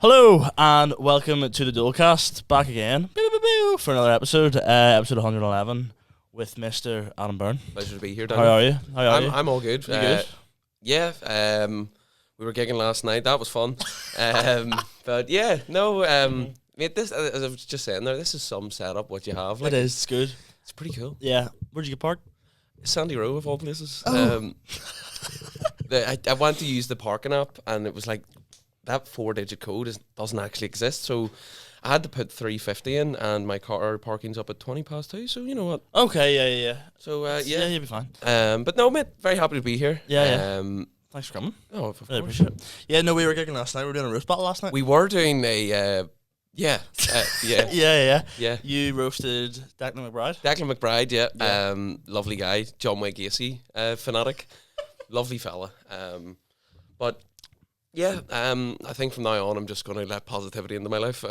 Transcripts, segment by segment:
Hello and welcome to the Dolecast, back again for another episode, episode 111 with Mr. Adam Byrne. Pleasure to be here, Daniel. How are you? I'm all good. You good? Yeah, we were gigging last night. That was fun. But yeah, no, mate, this, as I was just saying there, this is some setup what you have. Like, It is, it's good. It's pretty cool. Yeah. Where'd you get parked? Sandy Row of all places. Oh. I went to use the parking app and it was like, that 4-digit code doesn't actually exist, so I had to put 350 in, and my car parking's up at 2:20. So you know what? Okay, yeah. So Yeah, you'll be fine. But no, mate, very happy to be here. Yeah. Thanks for coming. Oh, of Really course. appreciate it. Yeah, no, we were gigging last night. We were doing a roast battle last night. We were doing a yeah. Yeah. You roasted Declan McBride. Declan McBride, yeah. Yeah. Lovely guy, John Wayne Gacy fanatic, lovely fella. But yeah, I think from now on I'm just going to let positivity into my life.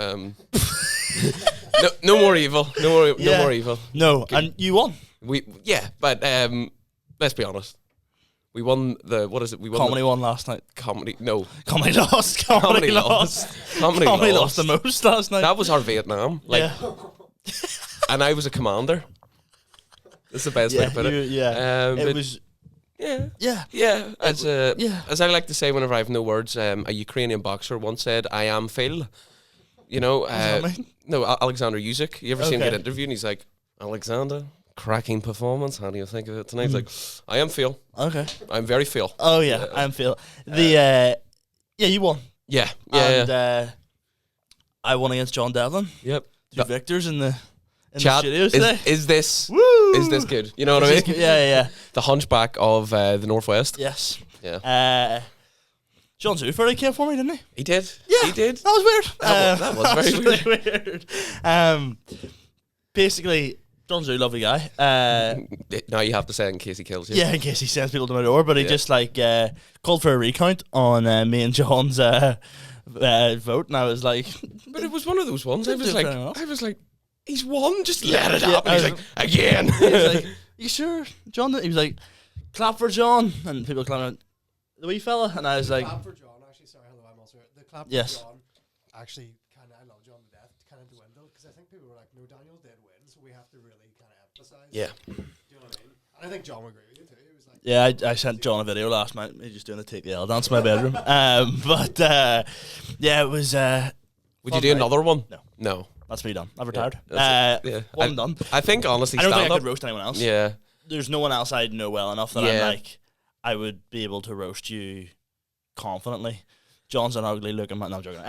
No more evil. No more evil. No, and you won. But let's be honest. We won the We won Comedy won last night. Comedy. No, Comedy lost. Comedy lost. Comedy lost the most last night. That was our Vietnam. Yeah. And I was a commander. That's the best way to put it. It was. Yeah. As I like to say whenever I have no words, a Ukrainian boxer once said, "I am Phil." You know, no, Alexander Usyk. You ever seen him get interviewed? And he's like, "Alexander, cracking performance. How do you think of it tonight?" He's like, "I am Phil. Okay. I'm very Phil." Oh yeah, I'm Phil. You won. Yeah. I won against John Devlin. Yep. Two victors in the Chat, studios today. is this good? You know what I mean? Yeah. The hunchback of the Northwest. Yes. Yeah. John Zuffer came for me, didn't he? He did. Yeah. He did. That was weird. That was very really weird. Basically, John Zoo, lovely guy. Now you have to say it in case he kills you. Yeah, in case he sends people to my door. But he just called for a recount on me and John's vote, and I was like, but it was one of those ones. I was like, he's won. Just let it happen. He's like, again. He was like, you sure, John? He was like, clap for John, and people clapping. The wee fella, and I was like, clap for John. Actually, sorry, hello, I'm also here. The clap for John. Actually, I love John to death. Kind of dwindled because I think people were like, no, Daniel did win, so we have to really kind of emphasize. Yeah. Do you know what I mean? And I think John would agree with you too. He was like, yeah, I sent John a video last night. He's just doing a take the L dance in my bedroom. Yeah, it was. Would you do another one? No. That's me done. I've retired. I'm done. I think honestly, I don't think I could roast anyone else. Yeah. There's no one else I know well enough that I'm like, I would be able to roast you confidently. John's an ugly looking man. No, I'm joking.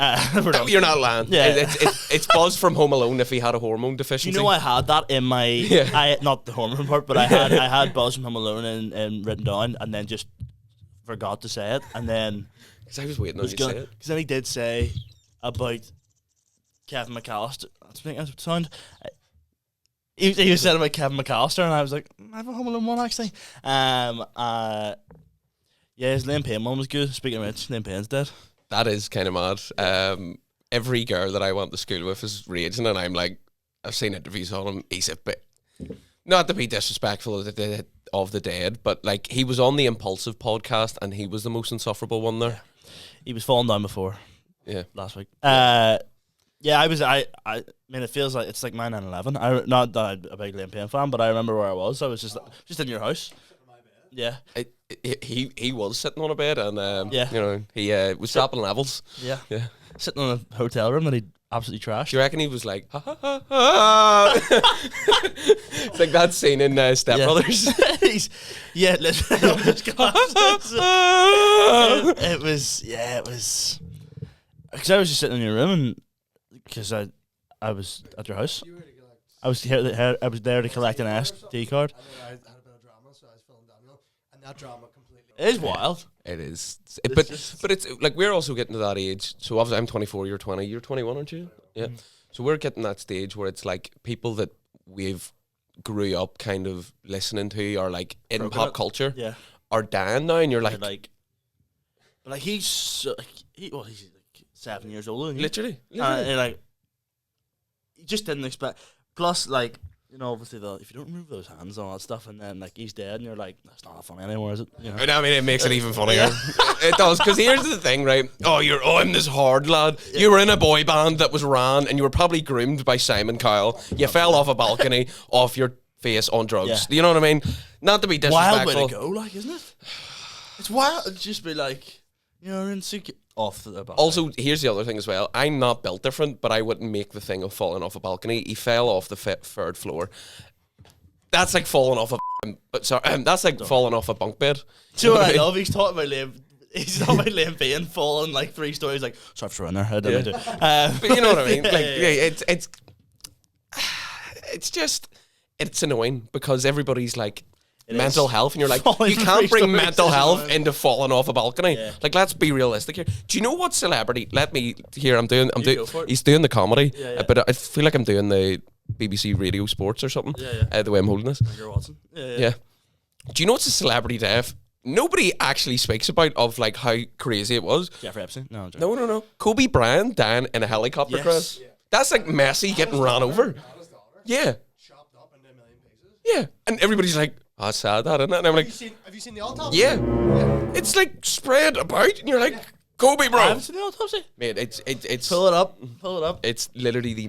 We're done. You're not lying. Yeah. It's Buzz from Home Alone if he had a hormone deficiency. You know, I had that in my. I not the hormone part, but I had Buzz from Home Alone and written down, and then just forgot to say it, and then because I was waiting on you to say it. Because then he did say about Kevin McAllister. That's what it sound. He was saying about Kevin McAllister, and I was like, I have a Home Alone one actually. Yeah, his Liam Payne one was good. Speaking of which, Liam Payne's dead. That is kind of mad. Every girl that I went to school with is raging, and I'm like, I've seen interviews on him. He's a bit, not to be disrespectful of the dead, but like he was on the Impulsive podcast, and he was the most insufferable one there. Yeah. He was falling down before. Yeah, last week. I mean, it feels like it's like my 9/11. Not that I'm a big Liam Payne fan, but I remember where I was. I was just in your house. Yeah. He was sitting on a bed, and you know, he was dropping levels. Yeah. Sitting in a hotel room that he absolutely trashed. Do you reckon he was like, ha ha ha ha? It's like that scene in Step Brothers. Literally. It was. Because I was just sitting in your room, and because I was at your house. I was there to collect an SD card. I had a bit of drama, so I was filming Daniel, and that drama completely. It is wild. It is, but it's like we're also getting to that age. So obviously I'm 24, you're 20, you're 21, aren't you? Yeah. So we're getting that stage where it's like people that we've grew up kind of listening to or like in pop culture, are dying now, and you're like, but he's he's like 7 years older than you. Literally. And like, you just didn't expect. Plus, like, you know, obviously, if you don't remove those hands and all that stuff, and then like he's dead, and you're like, that's not funny anymore, is it? You know? I mean, it makes it even funnier. It does, because here's the thing, right? I'm this hard lad. You were in a boy band that was ran, and you were probably groomed by Simon Cowell. You fell off a balcony, off your face on drugs. Yeah. You know what I mean? Not to be disrespectful. Wild way to go, like, isn't it? It's wild. It'd just be like, you're insecure. Off the balcony. Also, here's the other thing as well. I'm not built different, but I wouldn't make the thing of falling off a balcony. He fell off the third floor. That's like falling off that's like falling off a bunk bed. Do you know what I love? He's talking about Liam Payne falling like 3 stories. Like, sorry for in there. I didn't do. But you know what I mean? Like, it's just annoying because everybody's like. Mental health, and you're like, you can't bring mental health into falling off a balcony. Yeah. Like, let's be realistic here. Do you know what celebrity? He's doing the comedy, but I feel like I'm doing the BBC Radio Sports or something. The way I'm holding this. You're Watson. Yeah. Do you know what's a celebrity death? Nobody actually speaks about of like how crazy it was. Jeffrey Epstein? No. Kobe Bryant dying in a helicopter crash. Yeah. That's like Messi getting ran over. Yeah. Chopped up into a million pieces. Yeah, and everybody's like. Oh, it's sad, that, isn't it? And I'm like, have you seen the autopsy? Yeah. It's like spread about, and you're like, Kobe, bro. I haven't seen the autopsy. Mate, it's pull it up. It's literally the.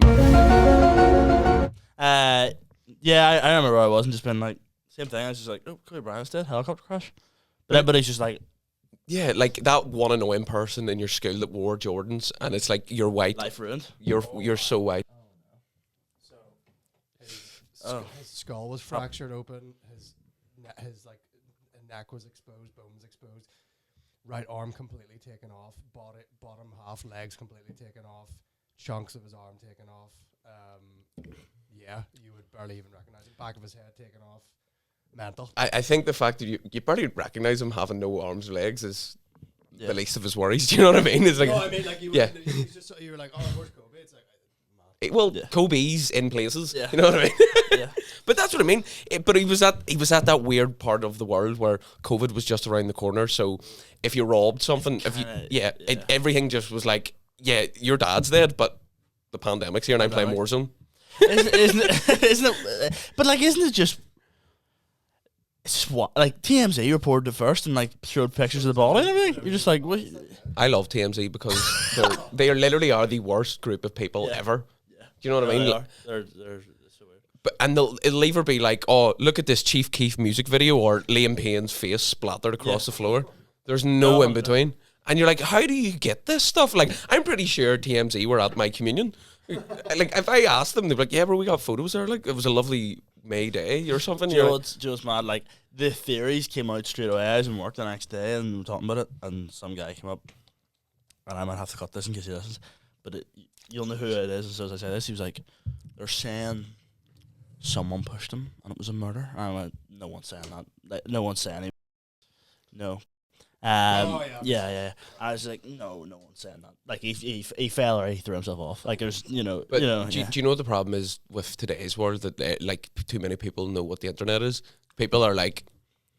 Yeah, I remember where I was and just been like, same thing. I was just like, oh, Kobe Bryant's dead, helicopter crash. But everybody's just like, yeah, like that one annoying person in your school that wore Jordans, and it's like you're white. Life ruined. You're so white. So his skull was fractured open. His like neck was exposed, bones exposed, right arm completely taken off, bottom half legs completely taken off, chunks of his arm taken off. You would barely even recognize him. Back of his head taken off. Mental. I think the fact that you barely recognize him having no arms or legs is the least of his worries. Do you know what I mean? It's like, no, I mean like you were like, oh, where's Kobe? It's like. Kobe's in places. Yeah. You know what I mean? Yeah. But that's what I mean. But he was at that weird part of the world where COVID was just around the corner. So if you robbed something, everything just was like, yeah, your dad's dead, but the pandemic's here and I'm playing Warzone. Isn't it? But like, isn't it just? It's just what, like TMZ reported it first and like showed pictures of the body and everything. You're just like, what? I love TMZ because they literally are the worst group of people ever. Yeah. Do you know what I mean? They're so weird. But it'll either be like, oh, look at this Chief Keef music video, or Liam Payne's face splattered across the floor. There's no in between. And you're like, how do you get this stuff? Like, I'm pretty sure TMZ were at my communion. Like, if I asked them, they'd be like, yeah, bro, we got photos there. Like, it was a lovely May Day or something. Do you know what's mad? Like, the theories came out straight away. I was in work the next day and we were talking about it, and some guy came up, and I might have to cut this in case he listens, but you'll know who it is. And so as I say this, he was like, they're saying someone pushed him and it was a murder. And I went, no one's saying that. Like, no one's saying it. No. Yeah. I was like, no one's saying that. Like, he fell or he threw himself off. Like, there's, do you know what the problem is with today's world? That like too many people know what the internet is. People are like,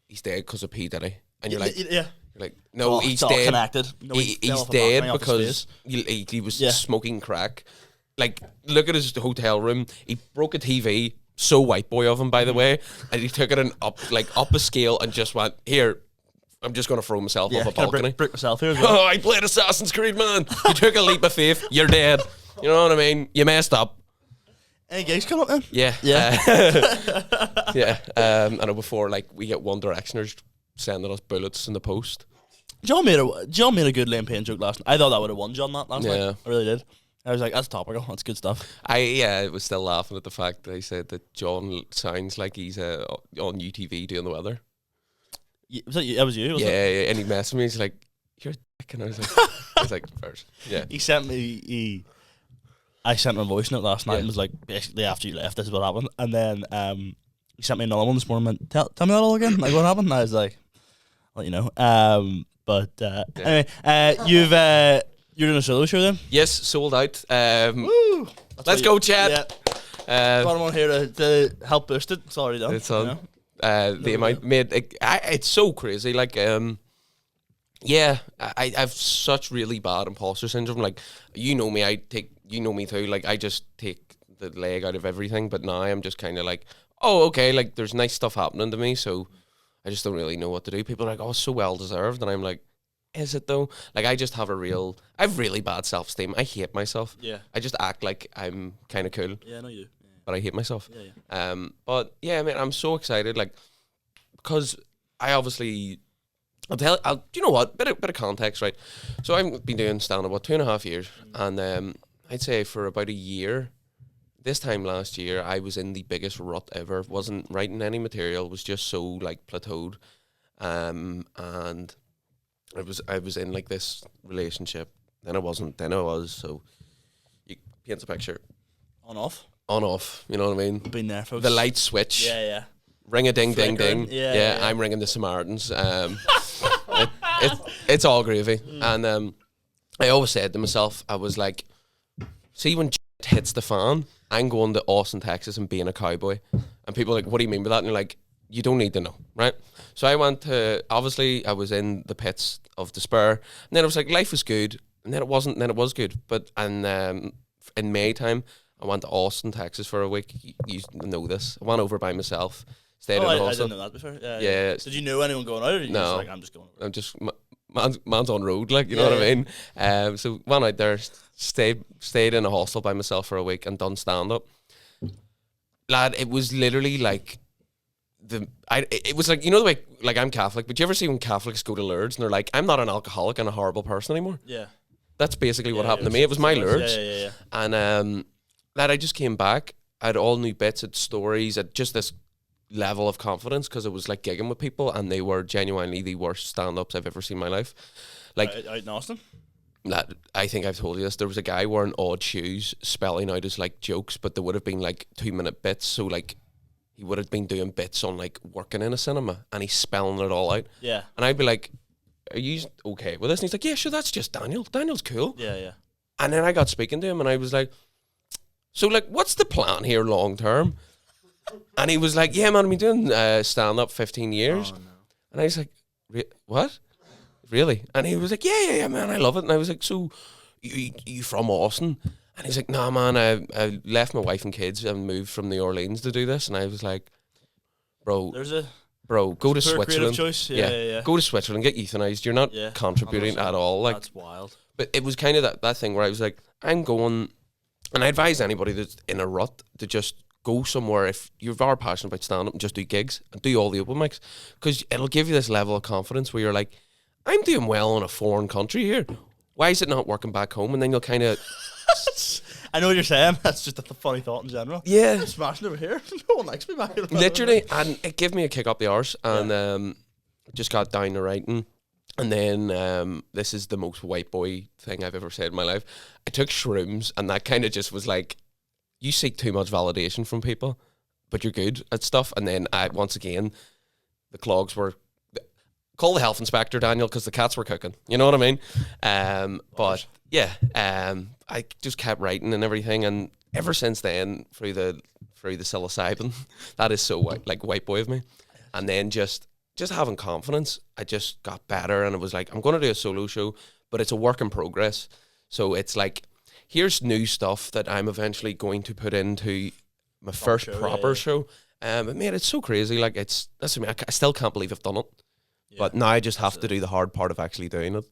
he's dead because of P. Diddy, and you're like, yeah. You're like, no, he's dead. Connected. No, he's dead because he was smoking crack. Like, look at his hotel room. He broke a TV. So white boy of him, by the way, and he took it up a scale and just went, here, I'm just going to throw myself off a balcony. Break myself here as well. Oh, I played Assassin's Creed, man. You took a leap of faith. You're dead. You know what I mean? You messed up. Any gigs come up then? Yeah. Yeah. I know before, like, we get One Directioners sending us bullets in the post. John made a good Liam Payne joke last night. I thought that would have won John that last night. I really did. I was like, that's topical. That's good stuff. I was still laughing at the fact that they said that John sounds like he's on UTV doing the weather. That was you? Yeah, and he messaged me. He's like, you're a dick. And I was like, first. Yeah. He sent me, I sent him a voice note last night and was like, basically after you left, this is what happened. And then he sent me another one this morning and went, tell me that all again. Like, what happened? And I was like, I'll let you know. Anyway, you're doing a solo show then? Yes, sold out. Woo! Let's go, chat. Yeah. Got one here to help boost it. It's already done. It's on. The amount made it's so crazy. Like, I have such really bad imposter syndrome. Like, you know me. You know me too. Like, I just take the leg out of everything. But now I'm just kind of like, oh, okay, like there's nice stuff happening to me, so I just don't really know what to do. People are like, oh, it's so well deserved, and I'm like, is it though? Like I just have I've really bad self-esteem. I hate myself. Yeah. I just act like I'm kind of cool. Yeah, I know you. Yeah. But I hate myself. Yeah. But yeah, I mean, I'm so excited, like, because I obviously, do you know what? Bit of context, right? So I've been doing stand-up, 2.5 years, and I'd say for about a year, this time last year, I was in the biggest rut ever. Wasn't writing any material. Was just so like plateaued, and I was in like this relationship. Then I wasn't. Then I was. So you paint a picture. On off. You know what I mean? Been there, folks. The light switch. Yeah. Ring a ding, Flickering. ding, ding. Yeah, I'm ringing the Samaritans. It's all gravy. And I always said to myself, I was like, see when hits the fan, I'm going to Austin, Texas and being a cowboy. And people are like, what do you mean by that? And you're like, you don't need to know, right? So I went to, obviously I was in the pits of despair. And then I was like, life was good. And then it wasn't, and then it was good. But in May time, I went to Austin, Texas for a week. You know this. I went over by myself. Stayed in the hostel. I didn't know that before. Yeah. Did you know anyone going out? Or you No. just like, I'm just going over? I'm just, man's on road, like, you know what I mean? So went out there, stayed in a hostel by myself for a week and done stand-up. Lad, it was literally like, it was like, you know the way, like I'm Catholic, but you ever see when Catholics go to Lourdes and they're like, I'm not an alcoholic and a horrible person anymore? Yeah. That's basically what happened to me. It was my Lourdes. Yeah. And lad, I just came back. I had all new bits, had stories, had just this level of confidence because it was like gigging with people and they were genuinely the worst stand-ups I've ever seen in my life. Like out in Austin? Lad, I think I've told you this. There was a guy wearing odd shoes spelling out as like jokes, but there would have been like 2-minute bits. So like he would have been doing bits on like working in a cinema and he's spelling it all out. Yeah. And I'd be like, are you okay with this? And he's like, yeah, sure, that's just Daniel. Daniel's cool. Yeah. And then I got speaking to him and I was like, so like, what's the plan here long term? And he was like, yeah, man, I've been doing stand-up 15 years. Oh, no. And I was like, what? Really? And he was like, yeah, man, I love it. And I was like, so you from Austin? And he's like, nah, man, I left my wife and kids and moved from New Orleans to do this. And I was like, bro, go to Switzerland. Choice. Yeah. Go to Switzerland, get euthanized. You're not contributing at all. Like, that's wild. But it was kind of that thing where I was like, I'm going, and I advise anybody that's in a rut to just go somewhere if you're very passionate about stand-up and just do gigs and do all the open mics, because it'll give you this level of confidence where you're like, I'm doing well in a foreign country here. Why is it not working back home? And then you'll kind of... I know what you're saying. That's just a funny thought in general. Yeah. I'm smashing over here. No one likes me back here. Literally. And it gave me a kick up the arse. And just got down to writing. And then this is the most white boy thing I've ever said in my life. I took shrooms and that kind of just was like, you seek too much validation from people, but you're good at stuff. And then once again, the clogs were... Call the health inspector, Daniel, because the cats were cooking. You know what I mean? But yeah, I just kept writing and everything, and ever since then, through the psilocybin, that is so white boy of me. And then just having confidence, I just got better, and it was like, I'm going to do a solo show, but it's a work in progress. So it's like, here's new stuff that I'm eventually going to put into my first proper show. But man, it's so crazy. Like I still can't believe I've done it. Yeah, but now I just have to do the hard part of actually doing it.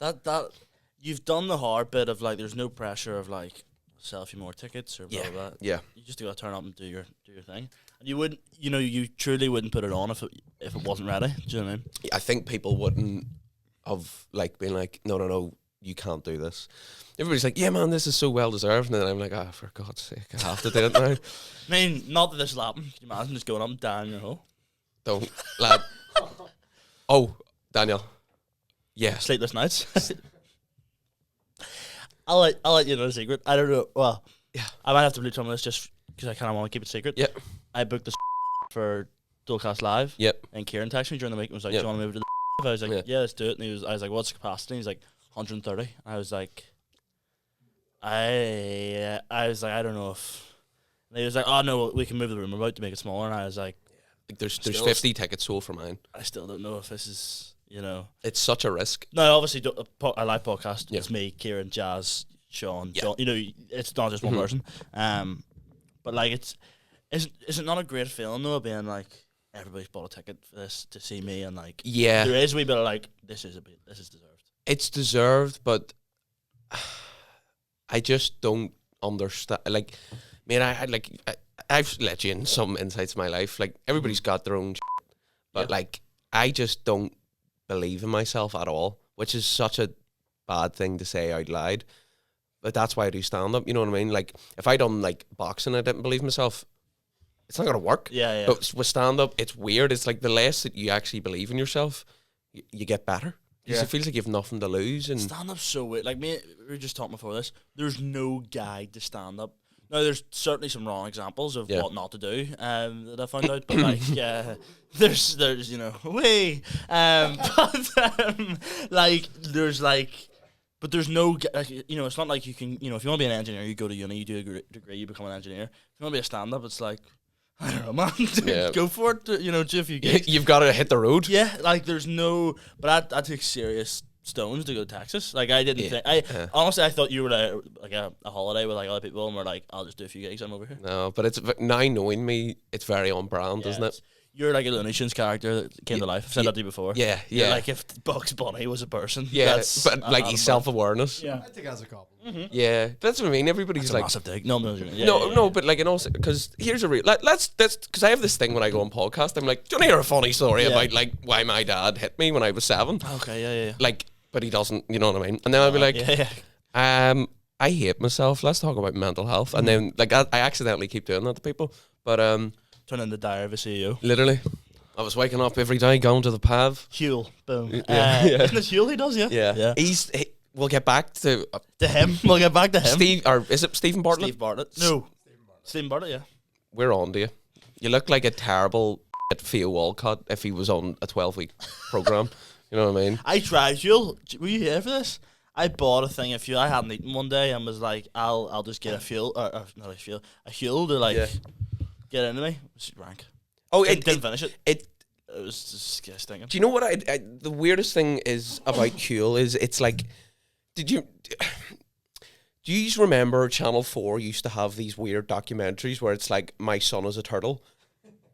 That you've done the hard bit of like, there's no pressure of like sell a few more tickets or blah blah. Yeah. You just gotta turn up and do your thing. And you wouldn't, you truly wouldn't put it on if it wasn't ready. Do you know what I mean? I think people wouldn't have like been like, no, you can't do this. Everybody's like, yeah, man, this is so well deserved, and then I'm like, for God's sake, I have to do it now. I mean, not that this will happen. Can you imagine just going up and down your hole? Don't, lad. Oh, Daniel. Yeah. Sleepless nights. I'll let you know the secret. I don't know. Well, yeah. I might have to bleep some of this just because I kind of want to keep it secret. Yep. I booked the for Dolecast Live. Yep. And Kieran texted me during the week and was like, do you want to move to the I was like, yeah, let's do it. And I was like, what's the capacity? He's like, 130. I was like, I don't know if... And he was like, oh, no, we can move the room about to make it smaller. And I was like... There's 50 tickets sold for mine. I still don't know if this is, It's such a risk. No, obviously, a live podcast. Yeah. It's me, Kieran, Jazz, Sean. Yeah. John, it's not just one person. But like, is it not a great feeling though, being like everybody's bought a ticket for this to see me, and like, there is a wee bit of like, this is deserved. It's deserved, but I just don't understand. Like, man, I've let you in some insights of my life. Like, everybody's got their own, but like, I just don't believe in myself at all, which is such a bad thing to say out loud. But that's why I do stand up. You know what I mean? Like, if I done like boxing, I didn't believe myself. It's not gonna work. Yeah. But with stand up, it's weird. It's like the less that you actually believe in yourself, you get better. Because it feels like you've nothing to lose. And stand up's so weird. Like, me, we were just talking before this. There's no guide to stand up. Now, there's certainly some wrong examples of what not to do that I found out. But like, there's you know, like there's like. But there's no, you know, it's not like you can, you know, if you want to be an engineer, you go to uni, you do a degree, you become an engineer. If you want to be a stand-up, it's like, I don't know, man, dude, go for it, you know, do a few gigs. You've got to hit the road. Yeah, like there's no, but I took serious stones to go to Texas. Like, I didn't think, honestly, I thought you were like a holiday with like other people, and we're like, I'll just do a few gigs, I'm over here. No, but it's, now knowing me, it's very on brand, isn't it? You're like a Looney Tunes character that came to life. I've said that to you before. Yeah. You're like if Bugs Bunny was a person. Yeah, but like he's self-awareness. Yeah, I think as a couple. Mm-hmm. Yeah, that's what I mean. Everybody's like massive dig. No, but like, and also because here's a real let's because I have this thing when I go on podcast. I'm like, do you want to hear a funny story about like why my dad hit me when I was 7? Okay, yeah. Like, but he doesn't. You know what I mean? And then I'll be like, I hate myself. Let's talk about mental health. And then like I accidentally keep doing that to people, but turn in the diary of a CEO. Literally. I was waking up every day, going to the pav. Huel, boom. Isn't it Huel he does, Yeah. We'll get back to him. We'll get back to him. Is it Stephen Bartlett? Steve Bartlett. No. Stephen Bartlett, yeah. We're on to you. You look like a terrible Theo Walcott if he was on a 12-week programme. You know what I mean? I tried Huel. Were you here for this? I bought a thing of Huel. I hadn't eaten one day and was like, I'll just get a Huel, or not a Huel to like get into me. It was rank. Oh, didn't finish it. It was disgusting. Do you know what the weirdest thing is about Huel is it's like, do you remember Channel 4 used to have these weird documentaries where it's like, my son is a turtle,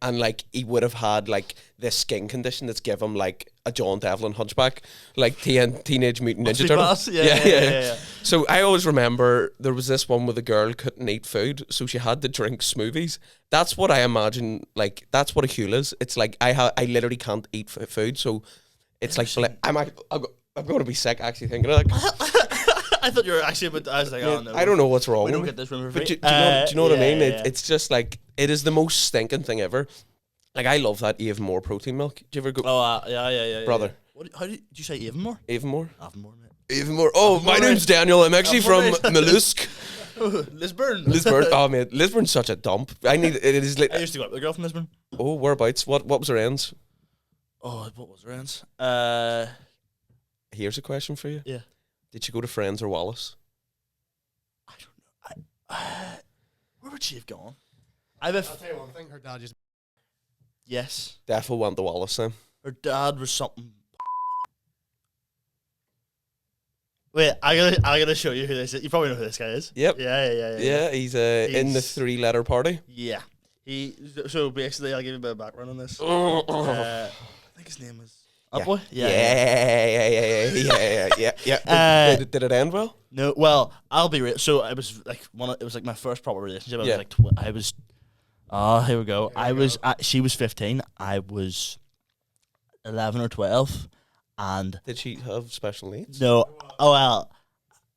and like he would have had like this skin condition that's give him like a John Devlin hunchback, like Teenage Mutant Ninja Turtles. Yeah. So I always remember there was this one where the girl couldn't eat food, so she had to drink smoothies. That's what I imagine. Like, that's what a Huel is. It's like I literally can't eat food, so it's like I'm going to be sick actually thinking of that. I thought you were actually about. I was like, oh no. I don't know what's wrong. We don't get this room for free. Do you know what I mean? It's just like, it is the most stinking thing ever. Like, I love that Even More protein milk. Do you ever go? Oh, yeah. Brother. How did you say Even More? Even More? Avonmore, mate. Even More. Oh, my name's Daniel. I'm actually from Mollusk. Lisburn. Oh, mate. Lisburn's such a dump. I used to go up with a girl from Lisburn. Oh, whereabouts? What was her ends? Oh, what was her ends? Here's a question for you. Yeah. Did she go to Friends or Wallace? I don't know. Where would she have gone? I'll tell you one thing. Her dad just... Yes. Defo went to Wallace then. Her dad was something... Wait, I gotta show you who this is. You probably know who this guy is. Yep. Yeah, he's in the 3-letter party. Yeah. So basically, I'll give you a bit of background on this. I think his name was... Boy? Yeah. Did it end well? No. Well, I'll be real. So it was like it was like my first proper relationship. I was like, here we go. She was 15. I was 11 or 12, and did she have special needs? No. Oh well,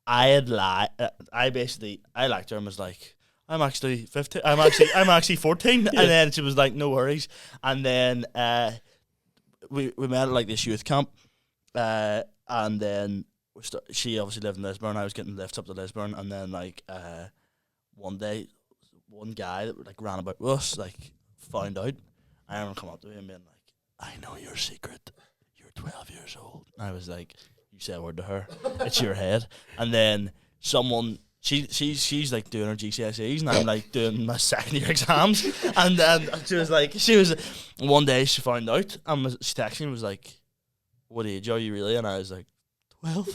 I had lied. I liked her and was like, I'm actually 15. I'm actually 14. Yeah. And then she was like, no worries. And then we met at like this youth camp, and then she obviously lived in Lisburn. I was getting lifts up to Lisburn, and then like one day, one guy that like ran about with us like found out. I remember coming up to him and being like, "I know your secret. You're 12 years old." And I was like, "You say a word to her, it's your head." And then someone. She's like doing her GCSEs and I'm like doing my second year exams, and then she was one day she found out and she texted me and was like, "What age are you really?" And I was like, 12.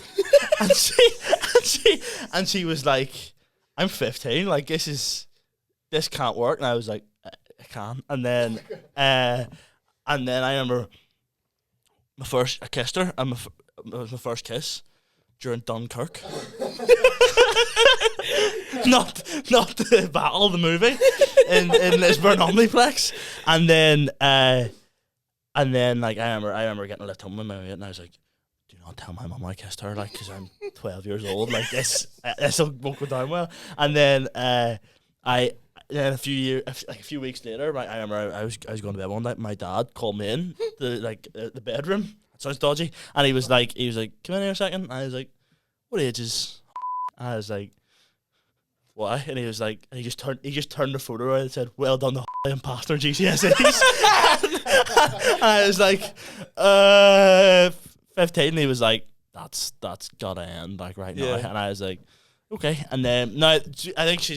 and she was like, "I'm 15. Like this is this can't work. And I was like, I can. And then I remember I kissed her, and it was my first kiss during Dunkirk. not the battle, the movie in Lisburn Omniplex. And then like I remember getting a lift home with my mate, and I was like, do not tell my mum I kissed her, like, because I'm 12 years old, like this won't go down well. And then a few weeks later, I remember I was going to bed one night. My dad called me in the bedroom. It sounds dodgy, and he was like, come in here a second. And I was like, what age is? I was like, why? And he was like, and he just turned the photo around and said, well done, the and passed our GCSEs. And I was like, 15. And he was like, that's gotta end, like, right now. And I was like, okay. And then no, I think do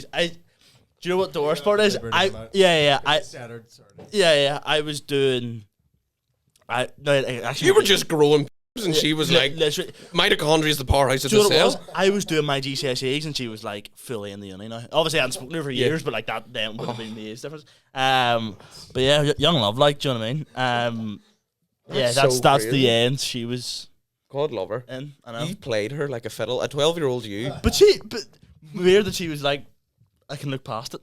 you know what the worst part is? I was doing. Actually, you were just growing, and she was like, mitochondria is the powerhouse of the cell. I was doing my GCSEs, and she was like fully in the uni now. Obviously, I hadn't spoken to her for years, but like that then would have been the age difference. But yeah, young love, like, do you know what I mean? That's the end. She was. God love her. I know. You played her like a fiddle. A 12-year-old you. But weird that she was like, I can look past it.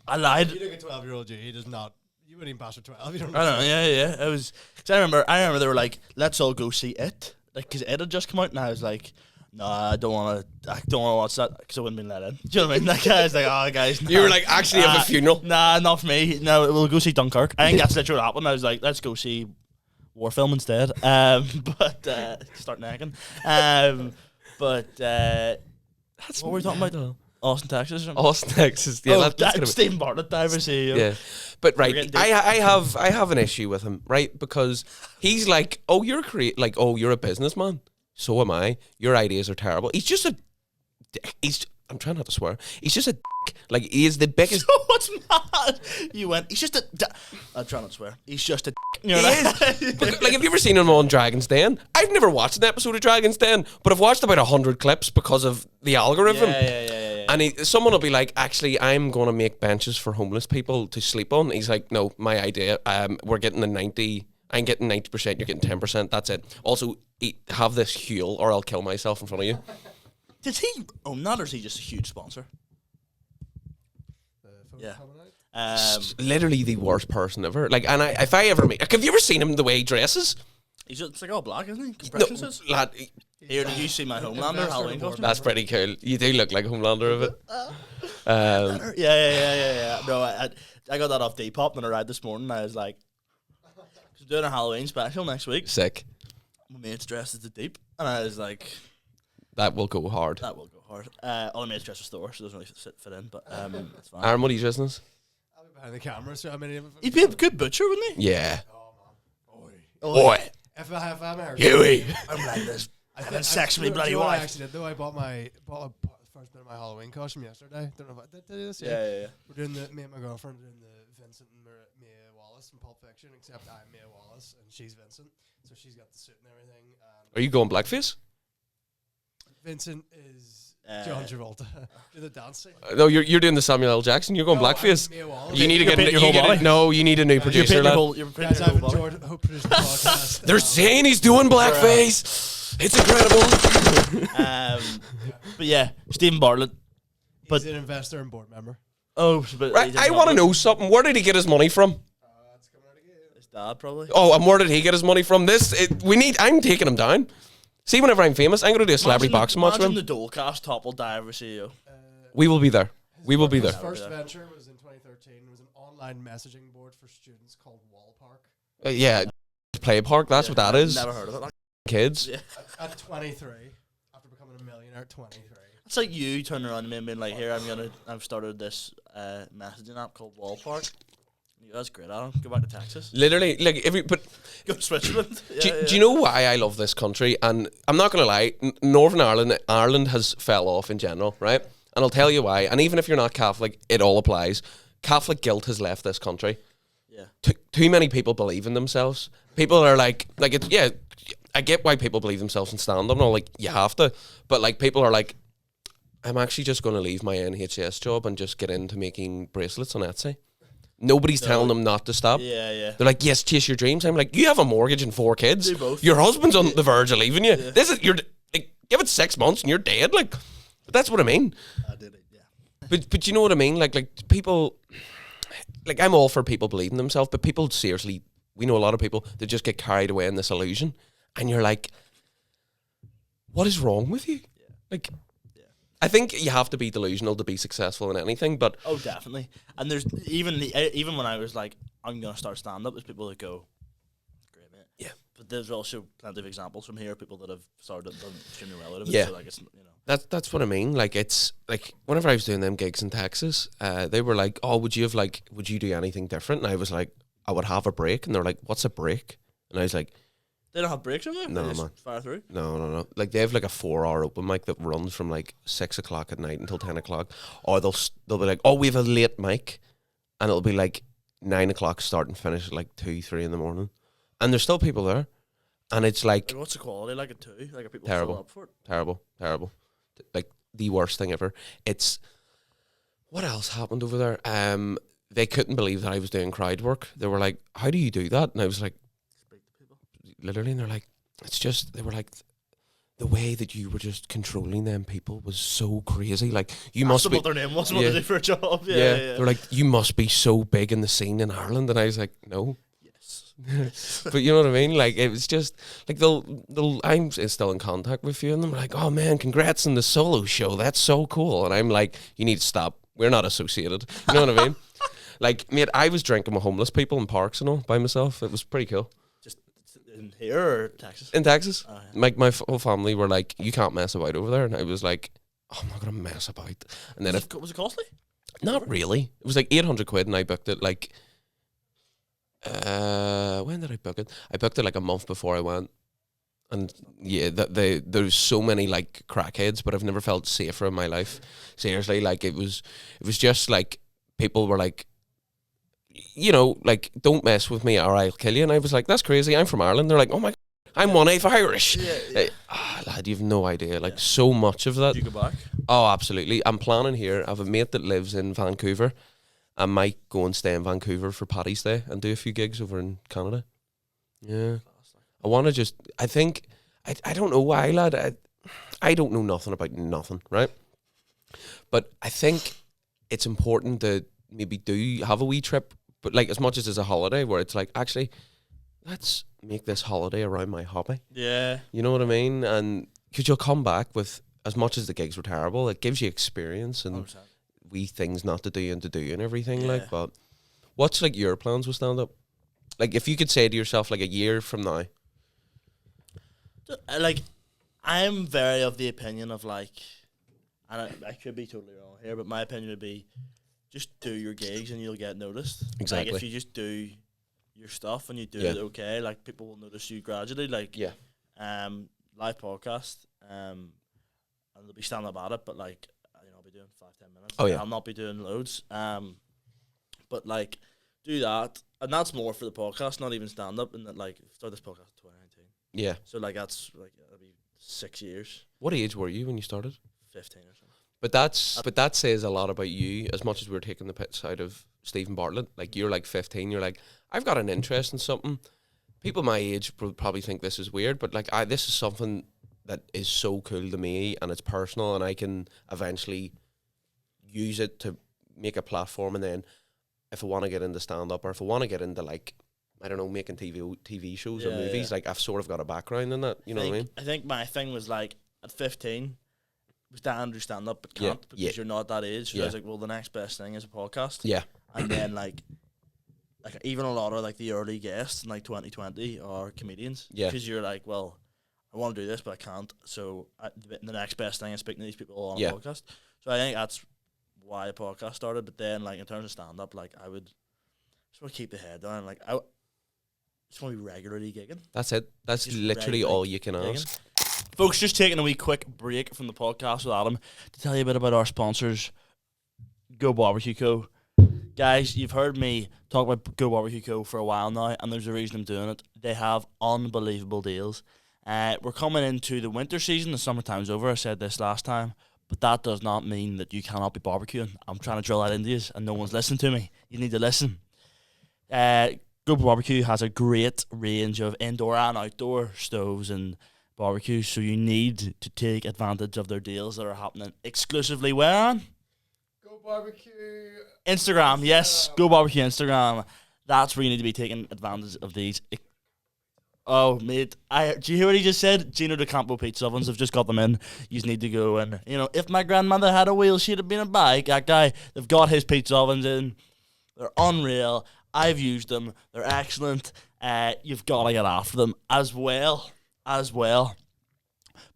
I lied. You look at 12-year-old you, he does not. You wouldn't even pass her 12. You don't. I don't know. Yeah. It was. Cause I remember they were like, let's all go see it, like, cause it had just come out, and I was like, no, I don't want to watch that, because I wouldn't been let in. Do you know what I mean? Like, I was like, oh, guys. Nah. You were like, actually have a funeral. Nah, not for me. No, we'll go see Dunkirk. I think that's literally what happened. I was like, let's go see war film instead. But start nagging. But that's what were we talking about? Austin, Texas. Austin, Texas. Yeah, that's Stephen Bartlett diver. Yeah, but right, I have an issue with him, right? Because he's like, oh, you're a businessman. So am I. Your ideas are terrible. He's just a. I'm trying not to swear. He's just a. Like, he is the biggest. So what's mad? You went. He's just a. I'm trying not to swear. He's just a. You know, like, have you ever seen him on Dragon's Den? I've never watched an episode of Dragon's Den, but I've watched about 100 clips because of the algorithm. Yeah. And someone will be like, actually, I'm going to make benches for homeless people to sleep on. He's like, no, my idea. We're getting the 90. I'm getting 90%. You're getting 10%. That's it. Also, have this Huel, or I'll kill myself in front of you. Did he own that, or is he just a huge sponsor? Yeah. Literally the worst person ever. Like, and if I ever meet, have you ever seen him the way he dresses? It's like all black, isn't he? No, lad. Here, did you see my Homelander Halloween costume? That's pretty cool. You do look like a Homelander of it. Yeah. No, I got that off Depop when I arrived this morning. I was like, I'm doing a Halloween special next week. Sick. My mate's dressed as the Deep, and I was like, that will go hard. All my mate's dressed as Thor, so it doesn't really fit in, but it's fine. Aaron, what are you dressing as? I'll be behind the camera, so I mean, he'd be a good butcher, wouldn't he? Yeah. Oh, man. Boy. If I'm a Huey. I'm like this. I think sexually bloody wife. wife. I actually did, though. I bought the first bit of my Halloween costume yesterday. Don't know if I did this. Yeah. We're doing me and my girlfriend are doing the Vincent and Mia Wallace from Pulp Fiction, except I'm Mia Wallace and she's Vincent, so she's got the suit and everything. Are you going blackface? Vincent is John Travolta. Do the dance scene. No, you're doing the Samuel L. Jackson. You're going blackface. You need to get your whole body. No, you need a new producer. Guys, I've enjoyed producing the podcast. They're saying he's doing blackface. It's incredible. But yeah, Stephen Bartlett. He's an investor and board member. Oh, but right. I want to know something. Where did he get his money from? It's coming out again. His dad, probably. Oh, and where did he get his money from? I'm taking him down. See, whenever I'm famous, I'm going to do a celebrity boxing match with him. Imagine the Dolecast topple diver CEO. We will be there. We will be there. His first venture was in 2013. It was an online messaging board for students called Wall Park. Yeah, Play Park. That's what that is. Never heard of it. Kids. Yeah. At 23, after becoming a millionaire at 23. It's like you turning around to me and being like, "Here, I've started this messaging app called Wall Park." Yeah, that's great, Adam. Go back to Texas. Literally, like go to Switzerland. Do you know why I love this country? And I'm not going to lie, Northern Ireland has fell off in general, right? And I'll tell you why. And even if you're not Catholic, it all applies. Catholic guilt has left this country. Yeah. Too many people believe in themselves. People are like it's, yeah, I get why people believe themselves and stand up and all, like, you have to. But like, people are like, I'm actually just going to leave my NHS job and just get into making bracelets on Etsy. Nobody's telling them not to stop. Yeah. They're like, yes, chase your dreams. I'm like, you have a mortgage and 4 kids. Do both. Your husband's on the verge of leaving you. This is like, give it 6 months and you're dead. Like, but that's what I mean. I did it. Yeah. But you know what I mean? Like people, like I'm all for people believing themselves, but people seriously, we know a lot of people that just get carried away in this illusion, and you're like, what is wrong with you? Yeah. Like. I think you have to be delusional to be successful in anything, but... Oh, definitely. And there's even when I was like, I'm going to start stand-up, there's people that go, great, mate. Yeah. But there's also plenty of examples from here, people that have started done extremely well out of it. Yeah. So like, it's, you know. That's what I mean. Like, it's... Like, whenever I was doing them gigs in Texas, they were like, oh, would you do anything different? And I was like, I would have a break. And they're like, what's a break? And I was like... They don't have breaks over there? No, they just man. fire through? No. Like, they have like a 4-hour open mic that runs from like 6 o'clock at night until 10 o'clock. Or they'll be like, oh, we have a late mic. And it'll be like 9 o'clock start and finish at like 2, 3 in the morning. And there's still people there. And it's like... What's the quality like at 2? Like, are people terrible, still up for it? Terrible. Like, the worst thing ever. It's... What else happened over there? They couldn't believe that I was doing crowd work. They were like, how do you do that? And I was like... Literally, and they're like, it's just, they were like, the way that you were just controlling them people was so crazy. Like, you must be... what their name was, what they did for a job. Yeah. They're like, you must be so big in the scene in Ireland. And I was like, no. Yes. But you know what I mean? Like, it was just, like, I'm still in contact with you, and they're like, oh man, congrats on the solo show. That's so cool. And I'm like, you need to stop. We're not associated. You know what I mean? Like, mate, I was drinking with homeless people in parks and all by myself. It was pretty cool. In here or Texas? In Texas. Oh, yeah. My whole family were like, you can't mess about over there. And I was like, oh, I'm not going to mess about. And then was it costly? Not really. It was like 800 quid and I booked it like, when did I book it? I booked it like a month before I went. And yeah, there's so many like crackheads, but I've never felt safer in my life. Seriously, like it was just like, people were like, you know, like, don't mess with me or I'll kill you. And I was like, that's crazy. I'm from Ireland. They're like, oh my God, I'm 1/8 Irish. Yeah. Lad, you have no idea. Like, so much of that. Did you go back? Oh, absolutely. I'm planning here. I have a mate that lives in Vancouver. I might go and stay in Vancouver for Paddy's Day and do a few gigs over in Canada. Yeah. I want to just, I think, I don't know why, lad. I don't know nothing about nothing, right? But I think it's important to maybe have a wee trip, but like as much as it's a holiday where it's like, actually, let's make this holiday around my hobby. Yeah. You know what I mean? And because you'll come back with, as much as the gigs were terrible, it gives you experience and 100%. wee things not to do and to do and everything. Yeah. Like, but what's like your plans with stand up? Like, if you could say to yourself, like, a year from now. Like, I'm very of the opinion of like, and I could be totally wrong here, but my opinion would be, just do your gigs and you'll get noticed. Exactly. Like, if you just do your stuff and you do it okay, like, people will notice you gradually. Like, live podcast, and they'll be standing up at it, but like, you know, I'll be doing 5-10 minutes. Oh, yeah. I'll not be doing loads. But like, do that, and that's more for the podcast, not even stand up. And that, like, start this podcast in 2019. Yeah. So like, that's like, that'll be 6 years. What age were you when you started? 15 or something. But that says a lot about you. As much as we're taking the piss out of Stephen Bartlett, like, you're like 15, you're like, I've got an interest in something. People my age will probably think this is weird, but like, this is something that is so cool to me, and it's personal, and I can eventually use it to make a platform. And then if I want to get into stand up, or if I want to get into, like, I don't know, making TV shows or movies, like, I've sort of got a background in that. You know what I mean? I think my thing was like, at 15, was to understand up but can't because you're not that age. So I was like, well, the next best thing is a podcast. Yeah. And then like even a lot of like the early guests in like 2020 are comedians. Yeah. Because you're like, well, I want to do this, but I can't. So the next best thing is speaking to these people on a podcast. So I think that's why a podcast started. But then, like, in terms of stand up, like, I would just want to keep the head down. Like, I just want to be regularly gigging. That's it. That's just literally all you can ask. Folks, just taking a wee quick break from the podcast with Adam to tell you a bit about our sponsors, Go Barbecue Co. Guys, you've heard me talk about Go Barbecue Co. for a while now, and there's a reason I'm doing it. They have unbelievable deals. We're coming into the winter season. The summertime's over. I said this last time. but that does not mean that you cannot be barbecuing. I'm trying to drill that into you, and no one's listening to me. You need to listen. Go Barbecue has a great range of indoor and outdoor stoves and barbecues, so you need to take advantage of their deals that are happening exclusively where on? Go Barbecue. Instagram, yes. Go Barbecue Instagram. That's where you need to be taking advantage of these. Oh, mate. Do you hear what he just said? Gino De Campo pizza ovens have just got them in. You just need to go and, if my grandmother had a wheel, she'd have been a bike. That guy, they've got his pizza ovens in. They're unreal. I've used them. They're excellent. You've got to get after them as well.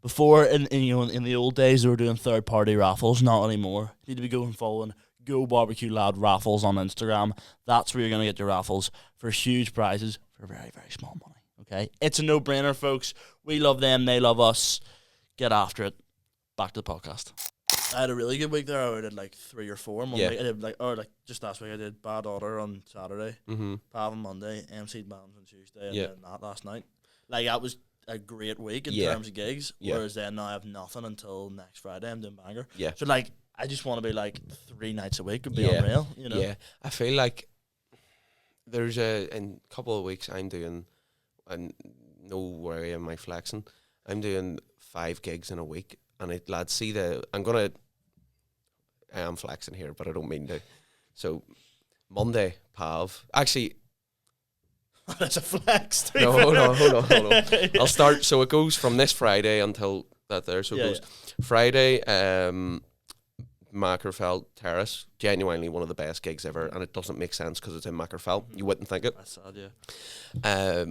Before, in the old days, they were doing third-party raffles. Not anymore. You need to be going following Go Barbecue Lad raffles on Instagram. That's where you're going to get your raffles for huge prizes for very, very small money. Okay? It's a no-brainer, folks. We love them. They love us. Get after it. Back to the podcast. I had a really good week there. I did like 3 or 4 Monday. Yeah. I did just last week I did Bad Order on Saturday, Pav on Monday, MC Bands on Tuesday, and then that last night. Like, that was a great week in terms of gigs. Whereas then now I have nothing until next Friday. I'm doing Bangor. Yeah. So like, I just want to be like 3 nights a week would be unreal. Yeah. I feel like there's in a couple of weeks I'm doing, and no worry am I flexing, I'm doing 5 gigs in a week. And lads, I am flexing here, but I don't mean to. So, Monday, Pav. Actually, that's a flex. No, hold on. I'll start. So it goes from this Friday until that there. So it goes Friday, Mackerfell Terrace. Genuinely one of the best gigs ever, and it doesn't make sense because it's in Mackerfell. You wouldn't think it. That's sad, yeah.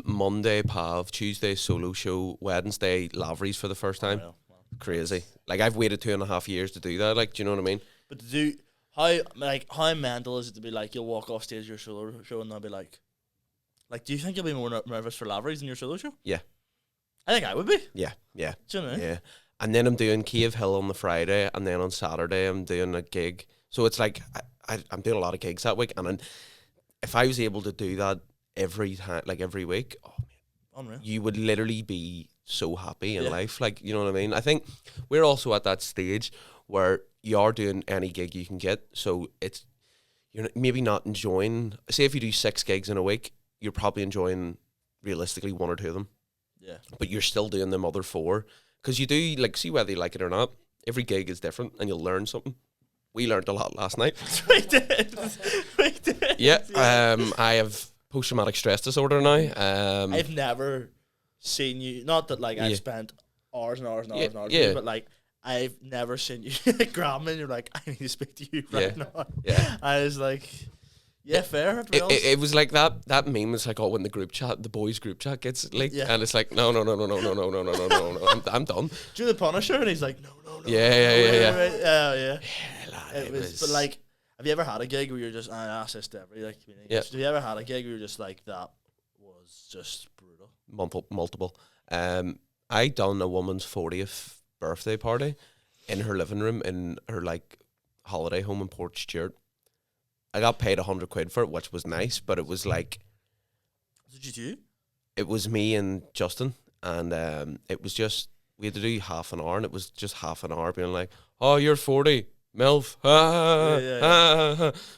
Monday, Pav. Tuesday, solo show. Wednesday, Lavery's for the first time. Wow. Crazy. Like, I've waited 2.5 years to do that. Like, do you know what I mean? But how mental is it to be like, you'll walk off stage your solo show and they'll be like, do you think you'll be more nervous for Lavery's than your solo show? Yeah. I think I would be. Yeah. Do you know? Yeah. And then I'm doing Cave Hill on the Friday, and then on Saturday I'm doing a gig. So it's like, I'm doing a lot of gigs that week, and if I was able to do that every time, like every week, oh man, unreal. You would literally be so happy in life. Like, you know what I mean? I think we're also at that stage where you are doing any gig you can get. So you're maybe not enjoying, say if you do 6 gigs in a week, you're probably enjoying realistically 1 or 2 of them. Yeah. But you're still doing them other 4. Because you do, like, see whether you like it or not. Every gig is different and you'll learn something. We learned a lot last night. We did. Yeah. I have post-traumatic stress disorder now. I've never seen you, not that like I've spent hours and hours and hours and hours with you, but like I've never seen you grab me and you're like, I need to speak to you right now. Yeah. I was like, fair. It was like that meme was like, when the boys group chat gets leaked, and it's like, no, I'm done. Do the Punisher, and he's like, no. Yeah. It was, but like, have you ever had a gig where you're just, I ask this to every like community, have you ever had a gig where you're just like, that was just brutal? Multiple. I done a woman's 40th birthday party in her living room in her like holiday home in Port Stewart. I got paid £100 for it, which was nice, but it was like, what did you do? It was me and Justin, and it was just, we had to do half an hour, and it was just half an hour being like, oh, you're 40, MILF,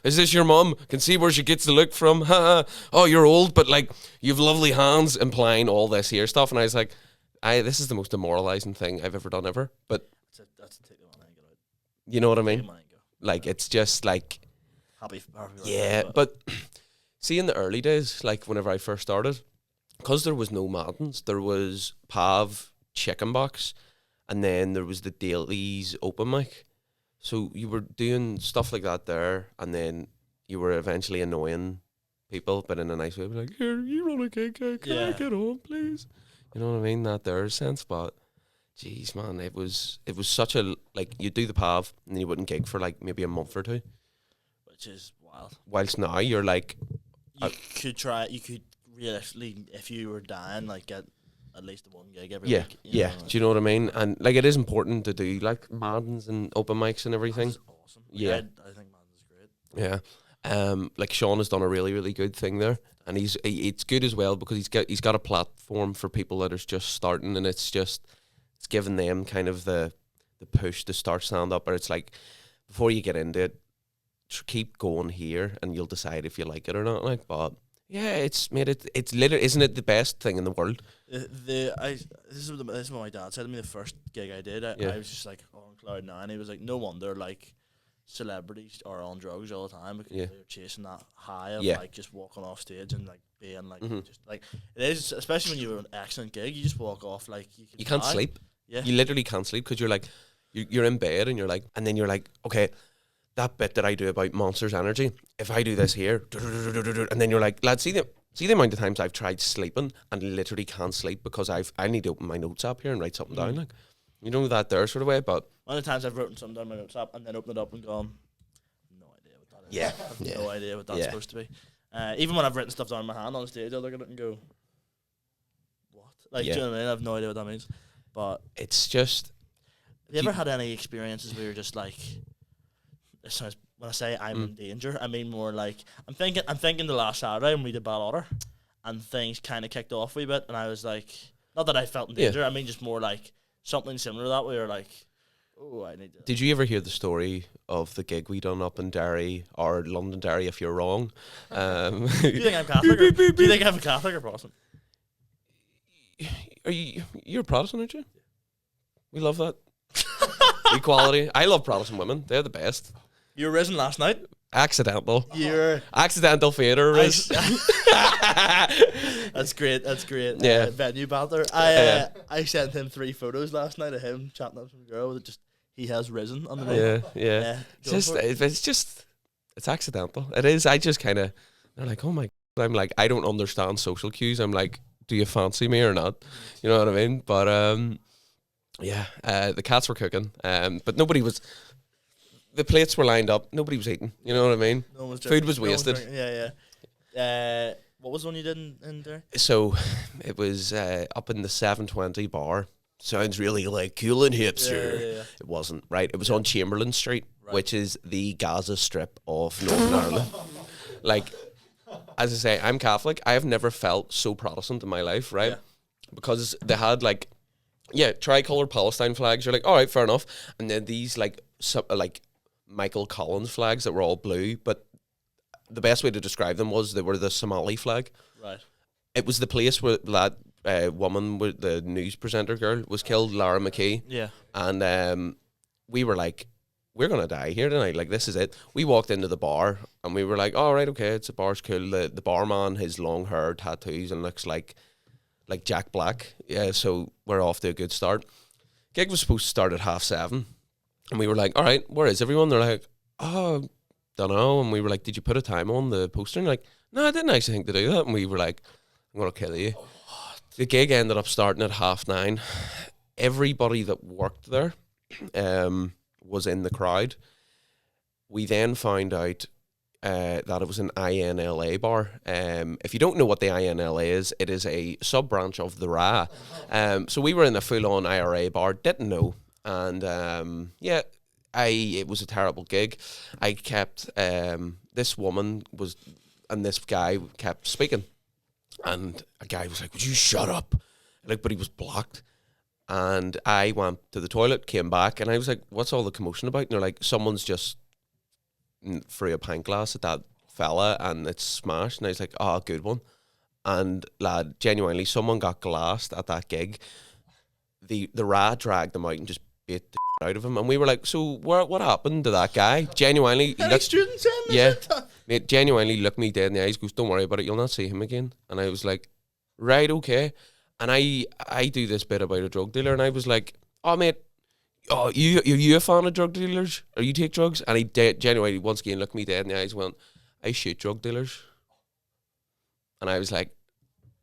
is this your mum? Can see where she gets the look from, oh, you're old, but like, you've lovely hands, implying all this here stuff, and I was like, this is the most demoralising thing I've ever done ever, but that's take the money and get out. You know what I mean? Like, it's just like, happy but see, in the early days, like whenever I first started, because there was no Maddens, there was Pav, Chicken Box, and then there was the Dailies open mic. So you were doing stuff like that there, and then you were eventually annoying people, but in a nice way, like, here, you run a gig, can I get on, please? You know what I mean? That there sense, but jeez, man, it was such a, like, you do the Pav, and then you wouldn't gig for like maybe a month or 2. Which is wild. Whilst now you're like, you could realistically, if you were dying, like get at least 1 gig every week. Yeah. Do you know what I mean? And like, it is important to do like Maddens and open mics and everything. That's awesome. Like, I think Maddens is great. Yeah. Like Sean has done a really, really good thing there, and it's good as well because he's got a platform for people that are just starting, and it's giving them kind of the the push to start stand up, or it's like before you get into it, keep going here and you'll decide if you like it or not. Like, but yeah, it's literally, isn't it the best thing in the world? This is what my dad said to me the first gig I did. I was just like on cloud nine. He was like, no wonder like celebrities are on drugs all the time because they're chasing that high of like just walking off stage and like being like just like it is, especially when you have an excellent gig, you just walk off like you can't sleep. Yeah, you literally can't sleep because you're like you're in bed and you're like, and then you're like, okay, that bit that I do about Monsters Energy, if I do this here, and then you're like, lad, see the amount of times I've tried sleeping and literally can't sleep because I need to open my notes app here and write something down, like, you know, that there sort of way. But one of the times I've written something down in my notes app and then opened it up and gone, no idea what that is. Yeah, I have no idea what that's supposed to be. Even when I've written stuff down in my hand on the stage, I'll look at it and go, what? Like, do you know what I mean? I have no idea what that means. But it's just, have you ever had any experiences where you're just like, when I say I'm in danger, I mean more like I'm thinking the last Saturday when we did Bad Otter and things kind of kicked off a wee bit, and I was like, not that I felt in danger, I mean just more like something similar to that where you're like, oh, I need to. Did you ever hear the story of the gig we done up in Derry or Londonderry, if you're wrong? Do you think I'm Catholic? Do you think I'm Catholic or Protestant? You're Protestant, aren't you? We love that. Equality. I love Protestant women. They're the best. You were risen last night? Accidental. You're accidental theatre riz. That's great. Yeah. Venue banter. I sent him 3 photos last night of him chatting up some girl that just he has risen underneath. Yeah. It's accidental. It is. I just kind of, they're like, oh my God. I'm like, I don't understand social cues. I'm like, do you fancy me or not? You know what I mean? But the cats were cooking. But nobody was. The plates were lined up. Nobody was eating. You know what I mean? No one was Food was wasted. Yeah. What was the one you did in there? So it was up in the 720 bar. Sounds really like cool and hipster. Yeah. It wasn't, right? It was on Chamberlain Street, which is the Gaza Strip of Northern Ireland. Like, as I say, I'm Catholic. I have never felt so Protestant in my life, right? Yeah. Because they had like, tricolour Palestine flags. You're like, all right, fair enough. And then these like Michael Collins flags that were all blue, but the best way to describe them was they were the Somali flag. Right. It was the place where that woman, with the news presenter girl, was killed, Lara McKee. Yeah. And we were like, we're going to die here tonight. Like, this is it. We walked into the bar and we were like, all right, okay, it's a bar's cool. The barman, his long hair, tattoos, and looks like Jack Black. Yeah, so we're off to a good start. Gig was supposed to start at 7:30. And we were like, all right, where is everyone? They're like, oh, don't know. And we were like, did you put a time on the poster? And like, no, I didn't actually think to do that. And we were like, I'm going to kill you. The gig ended up starting at 9:30. Everybody that worked there was in the crowd. We then found out that it was an INLA bar. If you don't know what the INLA is, it is a sub-branch of the RA. So we were in a full-on IRA bar, didn't know. And it was a terrible gig. I kept this woman was, and this guy kept speaking, and a guy was like, "Would you shut up?" Like, but he was blocked. And I went to the toilet, came back, and I was like, "What's all the commotion about?" And they're like, "Someone's just threw a pint glass at that fella, and it's smashed." And I was like, "Oh, good one." And lad, genuinely, someone got glassed at that gig. The RA dragged them out and just beat the out of him, and we were like, so what happened to that guy? Genuinely, students in mate, genuinely looked me dead in the eyes, goes, don't worry about it, you'll not see him again. And I was like, right, okay. And I do this bit about a drug dealer, and I was like, oh mate, are you a fan of drug dealers? Or you take drugs? And he genuinely once again looked me dead in the eyes and went, I shoot drug dealers. And I was like,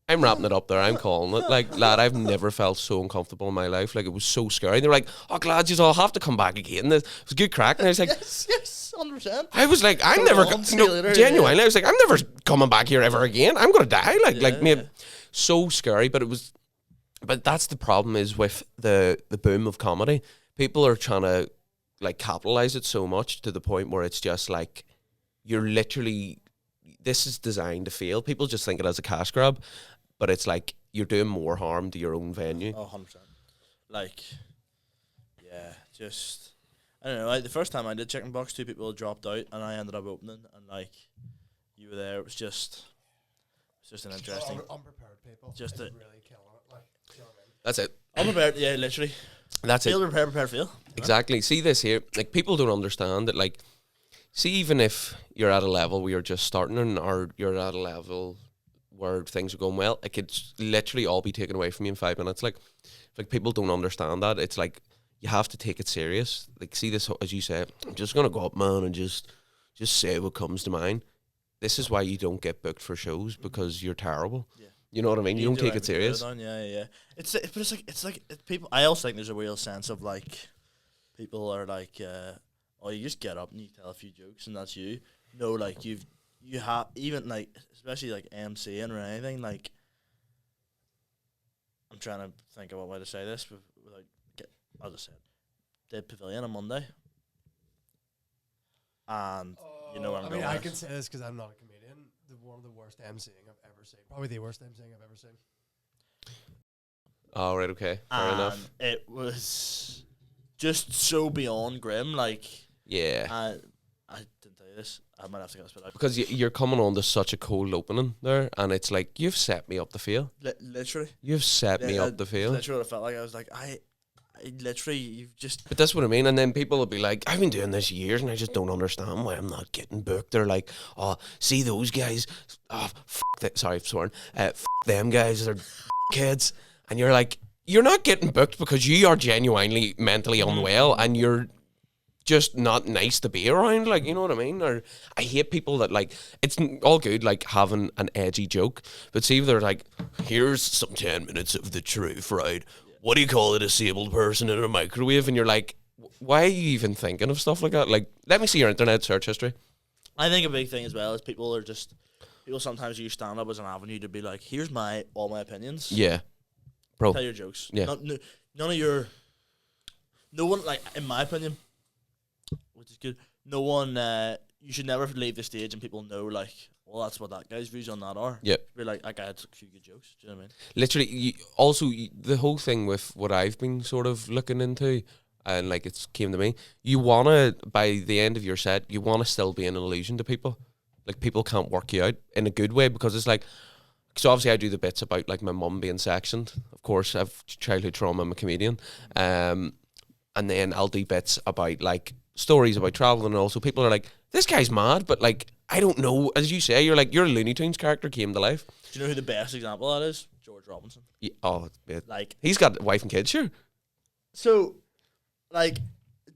I'm wrapping it up there. I'm calling it. Like, lad, I've never felt so uncomfortable in my life. Like, it was so scary. They were like, oh, glad you all have to come back again. It was a good crack. And I was like, yes, 100%. I was like, I'm never, genuinely, I was like, I'm never coming back here ever again. I'm going to die. Mate, so scary. But that's the problem is with the boom of comedy. People are trying to, like, capitalize it so much to the point where it's just like, you're literally, this is designed to fail. People just think it as a cash grab. But it's like you're doing more harm to your own venue. Oh, 100%. Like, yeah, just I don't know. Like the first time I did chicken box, 2 people dropped out, and I ended up opening, and like you were there. It was just an interesting. Unprepared people. Just really killing it. Like, you know what I mean? That's it. Unprepared, yeah, literally. That's feel it. Prepare, feel. Exactly. See this here. Like people don't understand that. Like, see, even if you're at a level where you're just starting, or you're at a level where things are going well, it could literally all be taken away from you in 5 minutes. Like people don't understand that. It's like you have to take it serious. Like, see this, as you say, I'm just gonna go up, man, and just say what comes to mind. This is why you don't get booked for shows, because you're terrible. Yeah. You know what I mean? You don't take it serious. Yeah. It's like people. I also think there's a real sense of like people are like, oh, you just get up and you tell a few jokes and that's you. No, like you have, even like, especially like MCing or anything, like I'm trying to think of what way to say this without as I said, did Pavilion on Monday, and you know where I'm going. I can say this because I'm not a comedian. One of the worst MCing I've ever seen. Probably the worst MCing I've ever seen. Oh, right, okay. Fair enough. It was just so beyond grim, like... Yeah. I didn't tell you this. I might have to get this bit out. Because you're coming on to such a cold opening there, and it's like, you've set me up the field. Literally. You've set me up the field. Literally what I felt like. I was like, I literally, you've just... But that's what I mean, and then people will be like, I've been doing this years, and I just don't understand why I'm not getting booked. They're like, oh, see those guys, oh, sorry, I've sworn, them guys, they're kids. And you're like, you're not getting booked because you are genuinely mentally unwell, and you're just not nice to be around, like, you know what I mean? Or I hate people that, like, it's all good, like, having an edgy joke, but see if they're like, here's some 10 minutes of the truth, right? What do you call a disabled person in a microwave? And you're like, why are you even thinking of stuff like that? Like, let me see your internet search history. I think a big thing as well is people sometimes use stand-up as an avenue to be like, here's all my opinions. Yeah. Bro. Tell your jokes. Yeah. None of your... No one, like, in my opinion, which is good, no one... you should never leave the stage and people know, like, well, that's what that guy's views on that are. Yeah. Be like, that guy had a few good jokes. Do you know what I mean? Literally, the whole thing with what I've been sort of looking into, and like it's came to me, you want to, by the end of your set, you want to still be an illusion to people. Like, people can't work you out in a good way, because it's like, so obviously I do the bits about like my mum being sectioned. Of course, I have childhood trauma, I'm a comedian. And then I'll do bits about like stories about travel, and also people are like, this guy's mad, but like, I don't know. As you say, you're like, your Looney Tunes character came to life. Do you know who the best example of that is? George Robinson. Yeah, oh, yeah. Like, he's got a wife and kids, sure. So, like,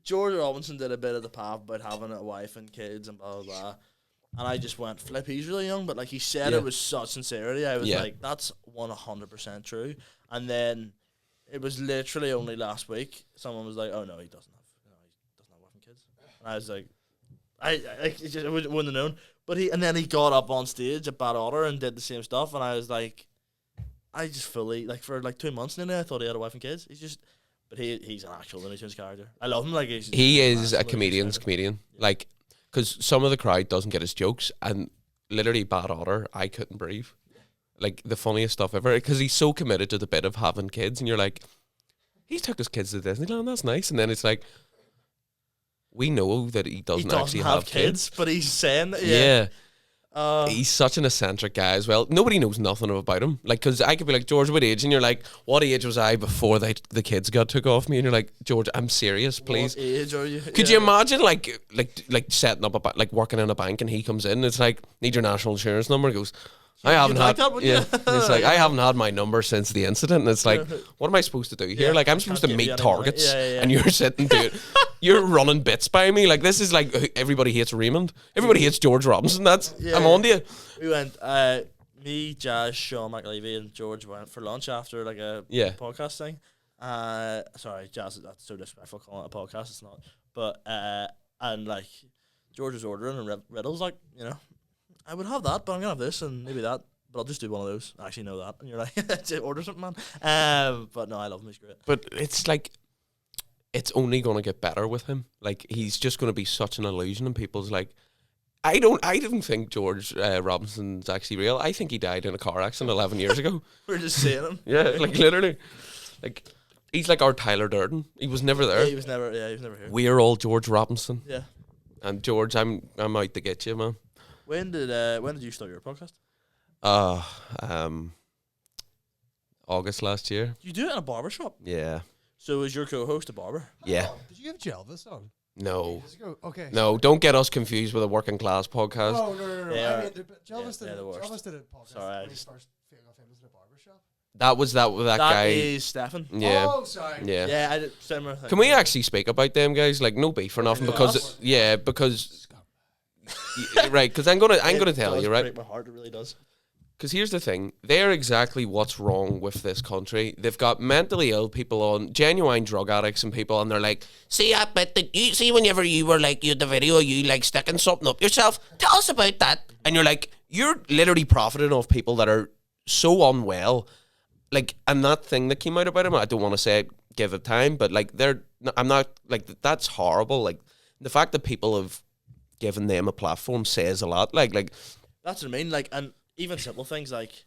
George Robinson did a bit of the path about having a wife and kids and blah, blah, blah. And I just went, flip, he's really young, but like he said it with such sincerity. I was like, that's 100% true. And then it was literally only last week someone was like, oh no, he doesn't have wife and kids. And I was like, I wouldn't have known. But then he got up on stage at Bad Otter and did the same stuff, and I was like, I just fully, like, for like 2 months now, I thought he had a wife and kids. But he's an actual Looney Tunes character. I love him. Like, he is a comedian's comedian. Yeah. Like, because some of the crowd doesn't get his jokes, and literally Bad Otter, I couldn't breathe. Like, the funniest stuff ever, because he's so committed to the bit of having kids, and you're like, he took his kids to Disneyland, that's nice. And then it's like, we know that he doesn't actually have kids, but he's saying that, yeah. He's such an eccentric guy as well. Nobody knows nothing about him. Like, because I could be like, George, what age? And you're like, what age was I before the kids got took off me? And you're like, George, I'm serious, please. What age are you? Could you imagine like setting up like working in a bank, and he comes in and it's like, need your national insurance number? He goes, I haven't had that, yeah. It's like, I haven't had my number since the incident, and it's like, what am I supposed to do here? Like, I'm supposed to meet targets, and you're sitting doing, you're running bits by me. Like, this is like, everybody hates Raymond, everybody hates George Robinson. That's I'm on to you. We went, me, Jazz, Sean McAlevey, and George went for lunch after like a podcast thing. Sorry, Jazz, that's so disrespectful calling it a podcast. It's not, but and like George was ordering, and Riddle's like, you know, I would have that, but I'm gonna have this and maybe that, but I'll just do one of those. I actually know that, and you're like, order something, man. But no, I love him. He's great. But it's like, it's only gonna get better with him. Like, he's just gonna be such an illusion, and people's like, I don't think George Robinson's actually real. I think he died in a car accident 11 years ago. We're just saying him. Yeah, like literally, like. He's like our Tyler Durden. He was never there. Yeah, he was never here. We're all George Robinson. Yeah. And George, I'm out to get you, man. When did you start your podcast? August last year. You do it in a barber shop? Yeah. So is your co-host a barber? Yeah. Did you have Jelvis on? No. Okay. No, don't get us confused with a working class podcast. Oh, no. Yeah. I mean, Jelvis did a podcast Sorry, when he first got famous in a barber shop. That was that guy. That is Stefan. Yeah. Oh, sorry. Yeah. Yeah, I did similar thing. Can we actually speak about them guys? Like, no beef or nothing, because right, because I'm gonna tell you, right? Break my heart, it really does. Because here's the thing, they're exactly what's wrong with this country. They've got mentally ill people on, genuine drug addicts and people, and they're like, see, I bet that you see whenever you were like, you had the video, you like sticking something up yourself, tell us about that. And you're like, you're literally profiting off people that are so unwell. Like, and that thing that came out about him, I don't want to say it, give it time, but like, I'm not, like, that's horrible. Like, the fact that people have given them a platform says a lot. Like that's what I mean. Like, and even simple things like,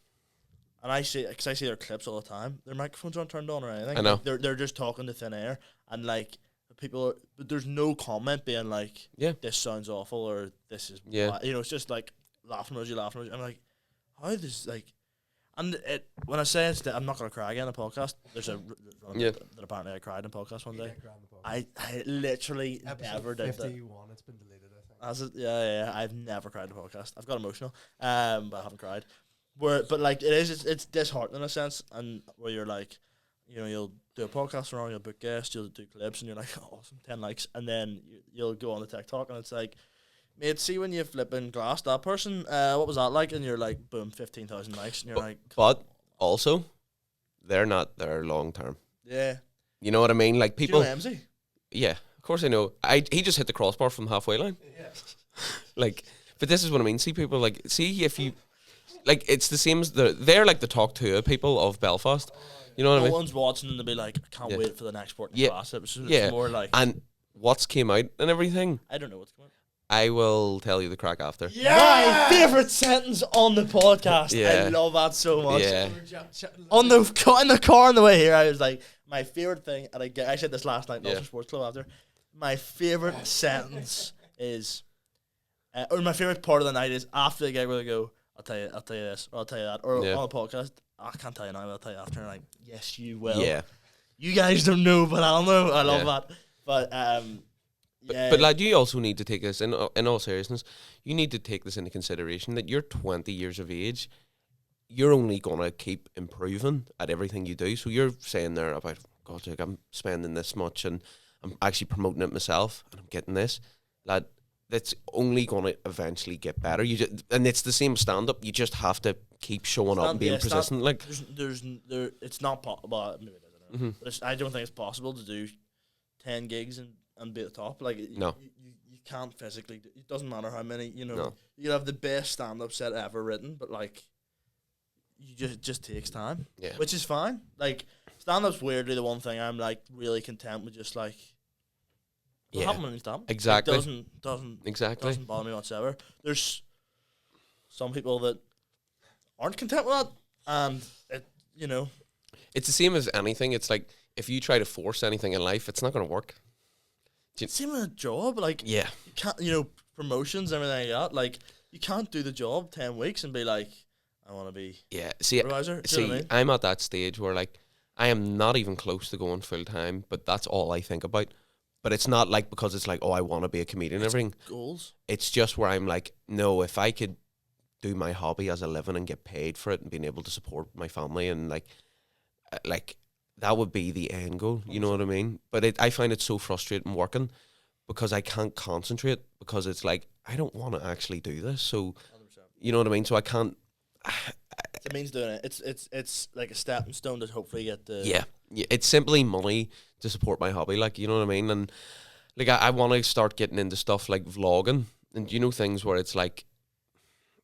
and I see their clips all the time. Their microphones aren't turned on or anything. I know. Like, they're just talking to thin air, and like people, but there's no comment being like, yeah, this sounds awful or this is, yeah, you know, it's just like laughing emoji. I'm like, how this like, and it when I say it's, I'm not gonna cry again in a podcast. There's a that apparently I cried in a podcast one day. I literally never did that. 51, it's been deleted. As it, yeah, I've never cried in a podcast. I've got emotional, but I haven't cried. But like it's disheartening in a sense, and where you're like, you know, you'll do a podcast wrong, you'll book guests, you'll do clips, and you're like, oh, awesome, 10 likes, and then you'll go on the TikTok, and it's like, mate, see when you flipping glass that person, what was that like? And you're like, boom, 15,000 likes, and you're like, but also, they're not there long term. Yeah, you know what I mean? Like people, do you know MZ? Yeah. Of course I know. He just hit the crossbar from the halfway line. Yeah. Like, but this is what I mean. See people like, see if you, like, it's the same as they're like the talk to people of Belfast. You know what I mean? No one's watching and they'll be like, I can't wait for the next sport class. It's more like, and what's came out and everything. I don't know what's coming out. I will tell you the crack after. Yeah! My favourite sentence on the podcast. Yeah. I love that so much. Yeah. In the car on the way here, I was like, my favourite thing, and I said this last night in Ulster Sports Club after, my favourite sentence is, or my favourite part of the night is after the gig where they go, I'll tell you this, or I'll tell you that, or on the podcast, I can't tell you now, but I'll tell you after. And like, yes, you will. Yeah. You guys don't know, but I'll know. I love that. But But lad, you also need to take this in all seriousness. You need to take this into consideration that you're 20 years of age. You're only gonna keep improving at everything you do. So you're saying there about, God, like, I'm spending this much and I'm actually promoting it myself and I'm getting this, lad. That's only gonna eventually get better. And it's the same stand up. You just have to keep showing up and being persistent. Like it's not possible. Maybe it is, I don't know. But I don't think it's possible to do 10 gigs and be at the top. Like, no. You can't physically do it. Doesn't matter how many, you know. No. You have the best stand-up set ever written, but, like, it just takes time. Yeah. Which is fine. Like, stand-up's weirdly the one thing I'm, like, really content with, just, like, what happened when you stand? Exactly. It doesn't bother me whatsoever. There's some people that aren't content with that, and, you know. It's the same as anything. It's like, if you try to force anything in life, it's not going to work. Same with a job, like, you can't, you know, promotions, everything like that. Like, you can't do the job 10 weeks and be like, I want to be supervisor. See, what I mean? I'm at that stage where, like, I am not even close to going full time, but that's all I think about. But it's not like because it's like, oh, I want to be a comedian and everything. Goals. It's just where I'm like, no, if I could do my hobby as a living and get paid for it and being able to support my family and like that would be the end goal, you know what I mean? But I find it so frustrating working because I can't concentrate because it's like, I don't want to actually do this. So, 100%. You know what I mean? So I can't. It means doing it. It's like a stepping stone to hopefully get the... Yeah, it's simply money to support my hobby, like, you know what I mean? And like, I want to start getting into stuff like vlogging and, you know, things where it's like,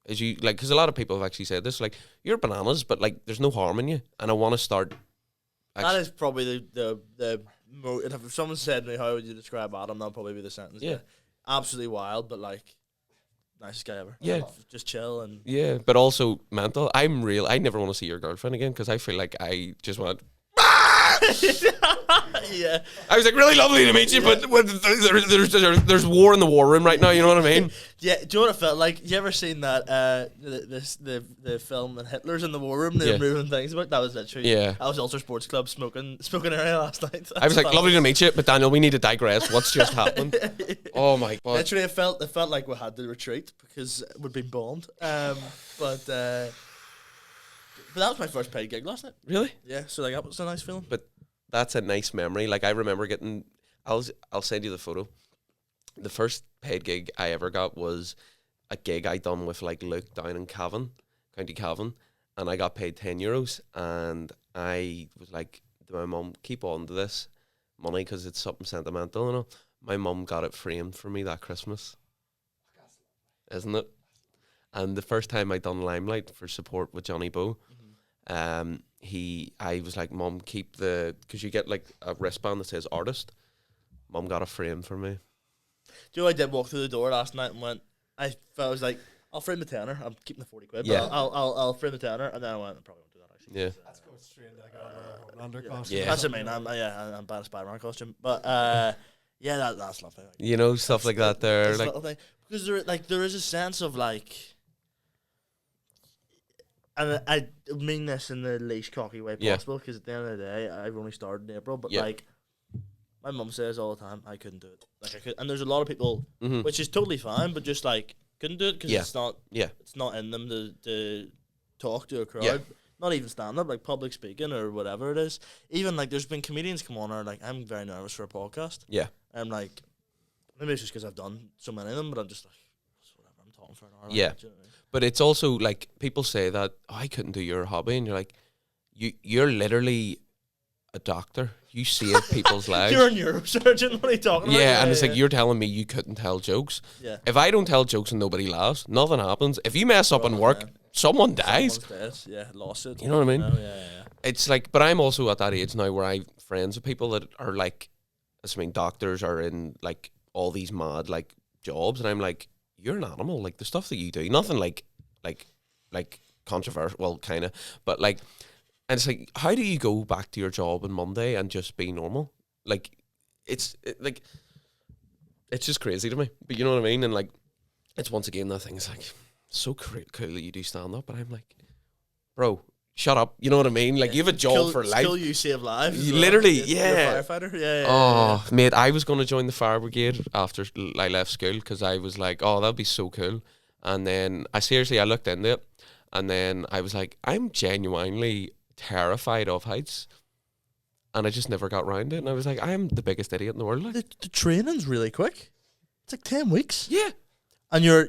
as you, like, because a lot of people have actually said this, like, you're bananas, but like, there's no harm in you. And I want to start... That is probably the if someone said to me, how would you describe Adam, that'll probably be the sentence. Yeah. Absolutely wild, but like, nicest guy ever. Yeah. Just chill and... Yeah, but also mental. I never want to see your girlfriend again because I feel like I just went... Yeah. I was like, really lovely to meet you, but there's war in the war room right now. You know what I mean? Yeah. Do you know what it felt like? You ever seen that the film when Hitler's in the war room? They're moving things about. That was literally. Yeah. That was Ulster Sports Club smoking area last night. I was like, lovely to meet you, but Daniel, we need to digress. What's just happened? Oh my god! Literally, it felt like we had to retreat because we'd been bombed. But that was my first paid gig last night. Really? Yeah. So like that was a nice feeling. But that's a nice memory. Like I remember getting. I'll send you the photo. The first paid gig I ever got was a gig I done with like Luke down in Cavan, County Cavan, and I got paid €10, and I was like to my mum, keep on to this money because it's something sentimental, you know. My mum got it framed for me that Christmas, isn't it? And the first time I done Limelight for support with Johnny Bow, I was like, Mum, keep because you get like a wristband that says artist. Mum got a frame for me. Do you know I did walk through the door last night and I was like, I'll frame the tenner. I'm keeping the 40 quid. Yeah. But I'll frame the tenner, and then I went, I probably won't do that actually. Yeah. That's going straight into like a Homelander costume. Yeah. That's what I mean. I'm bad at Spider-Man costume, but yeah, that's lovely. Like, You know, stuff like that there. this Like, little thing. Because there is a sense of like, and I mean this in the least cocky way possible, because at the end of the day, I've only started in April, but like, my mum says all the time, I couldn't do it. Like I could, and there's a lot of people, which is totally fine, but just like couldn't do it because it's not in them to talk to a crowd. Yeah. Not even stand up, like public speaking or whatever it is. Even like there's been comedians come on, or like I'm very nervous for a podcast. Yeah. I'm like, maybe it's just because I've done so many of them, but I'm just like, whatever. I'm talking for an hour. Yeah. Like, do you know what I mean? But it's also like people say that I couldn't do your hobby, and you're like, you're literally a doctor. You save people's lives. You're a neurosurgeon. What are you talking about? Yeah, and it's like you're telling me you couldn't tell jokes. Yeah. If I don't tell jokes and nobody laughs, nothing happens. If you mess up in work, someone dies. Someone's dead. Yeah, lawsuit. You know what I mean? Yeah. It's like, but I'm also at that age now where I'm friends with people that are like, doctors are in like all these mad like jobs, and I'm like, you're an animal. Like the stuff that you do, nothing like controversial. Well, kind of, but like. And it's like, how do you go back to your job on Monday and just be normal? Like, it's just crazy to me. But you know what I mean? And like, it's once again that thing. It's like so cool that you do stand up, but I'm like, bro, shut up. You know what I mean? Like, you have a job for life. Still, you save lives. Literally, You're a firefighter. Yeah. Oh, mate, I was going to join the fire brigade after I left school because I was like, oh, that'd be so cool. And then I looked into it, and then I was like, I'm genuinely terrified of heights, and I just never got round it. And I was like, I am the biggest idiot in the world. Like, the training's really quick. It's like 10 weeks. Yeah, and you're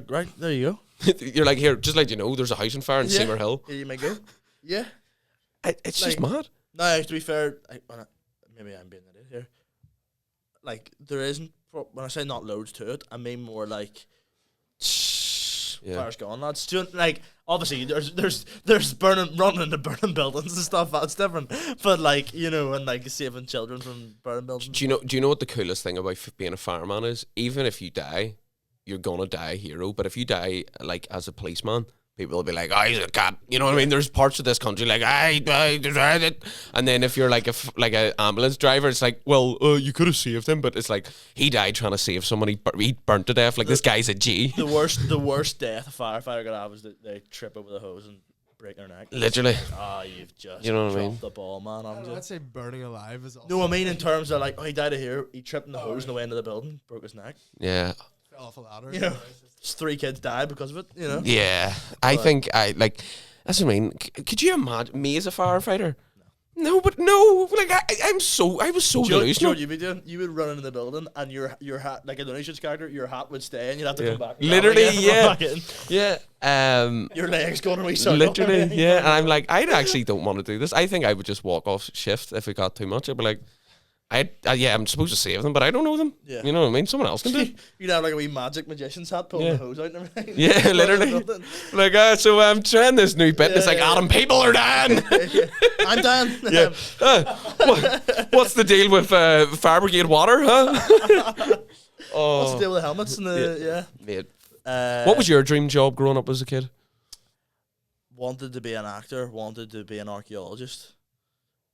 right there. You go. You're like, here, just let you know, there's a house on fire in Seymour Hill. Yeah, you may go. Yeah, it's just mad. No, to be fair, maybe I'm being an idiot here. Like, there isn't. When I say not loads to it, I mean more like. Fire's gone, lads. Like, obviously, there's running into burning buildings and stuff. That's different. But like, you know, and like saving children from burning buildings. Do you know what the coolest thing about being a fireman is? Even if you die, you're gonna die a hero. But if you die like as a policeman, people will be like, "Oh, he's a cat." You know what I mean? There's parts of this country like, "I deserve it." And then if you're like a ambulance driver, it's like, "Well, you could have saved him," but it's like he died trying to save someone. He burnt to death. Like, this guy's a G. The worst death a firefighter could have is that they trip over the hose and break their neck. Literally. You've just know what I mean? dropped the ball, man. I'd say burning alive is also. No, I mean in terms of like, he died of here. He tripped in the hose on the way into the building, broke his neck. Yeah. Fell off a ladder. You know, just 3 kids died because of it. You know. Yeah, I think that's what I mean. Could you imagine me as a firefighter? No, but no. Like I was so delusional. Do you know what you'd be doing? You would run into the building and your hat, like a Dolecast character, your hat would stay and you'd have to come back. Literally, yeah. Your legs going away. Literally, yeah. And I'm like, I actually don't want to do this. I think I would just walk off shift if it got too much. I'd be like, I'm supposed to save them, but I don't know them. Yeah. You know what I mean? Someone else can do it. You'd have like a wee magic magician's hat, pulling the hose out and everything. Yeah, literally. Like, so I'm trying this new bit. It's like, Adam, people are dying. I'm dying. Yeah. What's the deal with fire brigade water, huh? What's the deal with the helmets and the Mate. What was your dream job growing up as a kid? Wanted to be an actor. Wanted to be an archaeologist.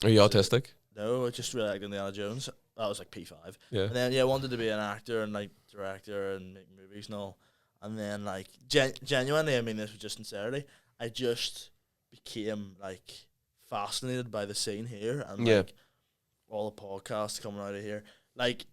Are you autistic? No, I just really liked Indiana Jones. That was like P5. Yeah. And then I wanted to be an actor and like director and make movies and all. And then like genuinely, I mean this with just sincerity, I just became like fascinated by the scene here and like all the podcasts coming out of here. Like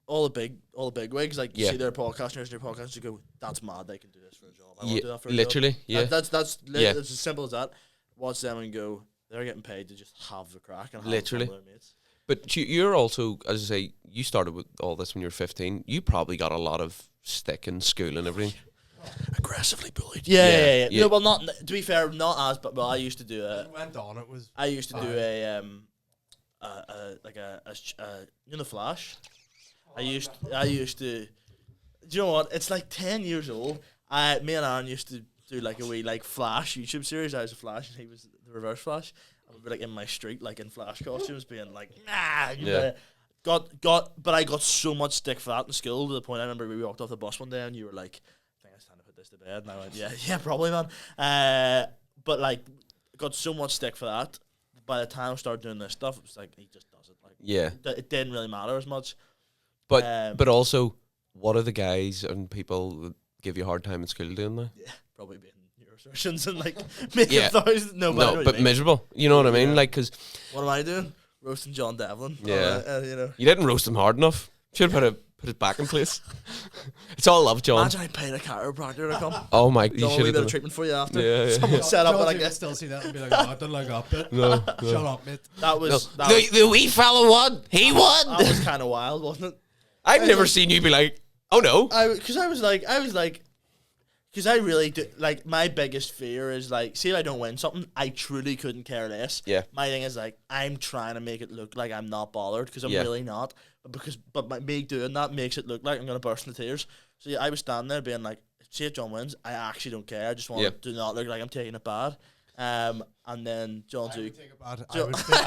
all the big wigs, like you see their podcasters, you go, that's mad, they can do this for a job. I want to do that for a job. Yeah. That's as simple as that. Watch them and go, they're getting paid to just have the crack and have literally. fun with their mates. But you're also, as I say, you started with all this when you were 15. You probably got a lot of stick in school and everything. Aggressively bullied. Yeah. No, well, not to be fair, not as, but I used to do a. Went on. It was. I used to do a you know, the Flash. I used to. Do you know what? It's like 10 years old. Me and Aaron used to do like a wee like Flash YouTube series. I was a Flash and he was the Reverse Flash. I would be like in my street, like in Flash costumes, being like, nah. But I got so much stick for that in school to the point I remember we walked off the bus one day and you were like, I think it's time to put this to bed. And I went, yeah, probably, man. But like, got so much stick for that. By the time I started doing this stuff, it was like he just does it. Like, it didn't really matter as much. But also, what are the guys and people that give you a hard time in school doing now? Yeah, probably being neurosurgeons and like making thousands. But miserable. You know what I mean? Like, because what am I doing? Roasting John Devlin. Yeah, you know, you didn't roast him hard enough. Should have put it back in place. It's all love, John. Imagine I paid a chiropractor to come. Oh my! You should have done a treatment for you after. Yeah. Someone set up and I still see that and be like, oh, I don't like up it. No. Shut up, mate. That was the wee fella won. He won. That was kind of wild, wasn't it? I've never seen you be like, oh no. Because I was like, because I really do, like, my biggest fear is like, see if I don't win something, I truly couldn't care less. Yeah. My thing is like, I'm trying to make it look like I'm not bothered because I'm really not. But me doing that makes it look like I'm gonna burst into tears. So yeah, I was standing there being like, see if John wins, I actually don't care. I just want to not look like I'm taking it bad. And then John Zoo. I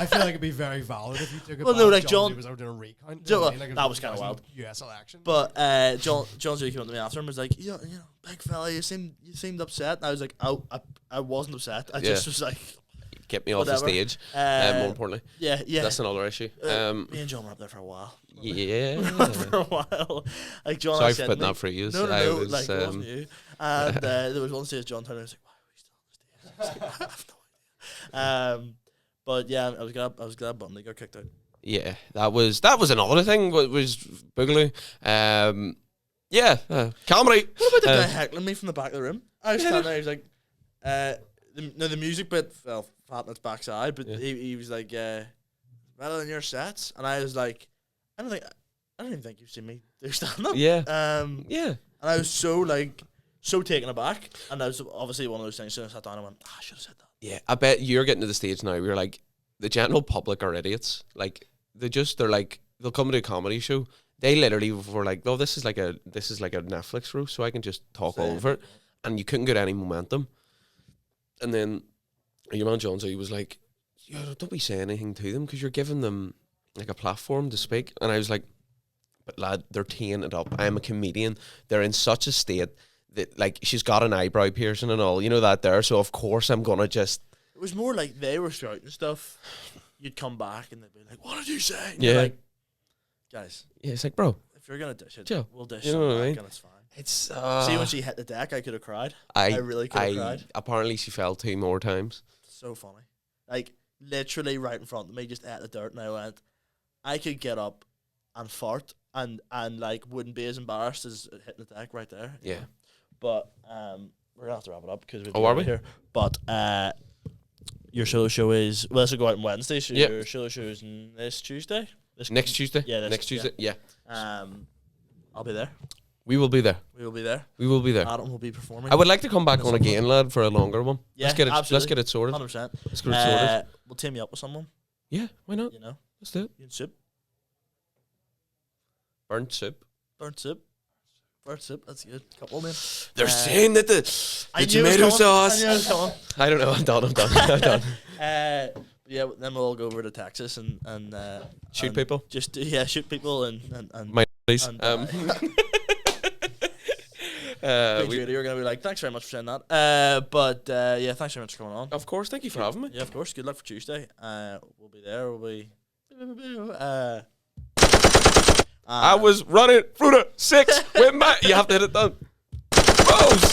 feel like it'd be very valid if you took it. Well, bad. no, like John was out doing a recount. That was kind of wild. US election. But John Zoo came up to me after and was like, you know, big fella, you seemed upset. And I was like, I wasn't upset. I just was like, get me off the stage. More importantly, yeah, that's another issue. Me and John were up there for a while. Yeah, for a while. Like John, sorry for putting that for you. No, like it wasn't you. And there was one stage John turned and I was like, why are we still on the stage? I have no idea. But yeah, I was glad Bundy got kicked out. Yeah, that was another thing. Was Boogaloo. Comedy. What about the guy heckling me from the back of the room? I was standing there. He was like, the music bit fell flat on its backside, but he was like, better than your sets, and I was like, I don't even think you've seen me do stand up. Yeah. And I was so taken aback, and that was obviously one of those things. So I sat down and went, I should have said that. Yeah, I bet you're getting to the stage now. We're like, the general public are idiots. Like they're like, they'll come to a comedy show. They literally were like, oh, this is like a Netflix roast, so I can just talk over it, and you couldn't get any momentum. And then your man John, so he was like, don't be saying anything to them because you're giving them like a platform to speak. And I was like, but lad, they're teeing it up. I'm a comedian. They're in such a state that like she's got an eyebrow piercing and all, you know that there. So of course I'm gonna just. It was more like they were shouting stuff. You'd come back and they'd be like, "What did you say?" And yeah, like, guys. Yeah, it's like, bro, if you're gonna dish it, chill. We'll dish you know what I mean? And it's fine. It's see when she hit the deck, I could have cried. I really could have cried. Apparently, she fell 2 more times. So funny, like literally right in front of me, just at the dirt, and I went, I could get up and fart and like wouldn't be as embarrassed as hitting the deck right there. Yeah, but we're gonna have to wrap it up because are we here? But your solo show is this will go out on Wednesday. So your solo show is this Tuesday. Next Tuesday. Yeah, next Tuesday. Yeah. I'll be there. We will be there. We will be there. We will be there. Adam will be performing. I would like to come back on again, lad, for a longer one. Yeah, let's get it. absolutely. Let's get it sorted. 100%. Let's get it sorted. We'll team you up with someone. Yeah, why not? You know, let's do it. You and soup. Burnt soup. Burnt soup. Burnt soup. That's good. Couple man. They're saying that the tomato sauce. I don't know. I'm done. I'm done. Yeah, then we'll all go over to Texas and shoot people. Just shoot people and my please. You're gonna be like, thanks very much for saying that. But thanks very much for coming on. Of course, thank you for having me. Yeah, of course. Good luck for Tuesday. We'll be there. We'll be I was running through the 6 with my. You have to hit it down. Rose.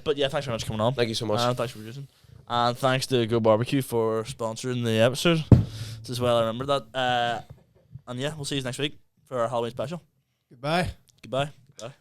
But yeah, thanks very much for coming on. Thank you so much. Thanks for producing. And thanks to Go Barbecue for sponsoring the episode. This is well, I remember that. And yeah, we'll see you next week for our Halloween special. Goodbye. Goodbye. Bye.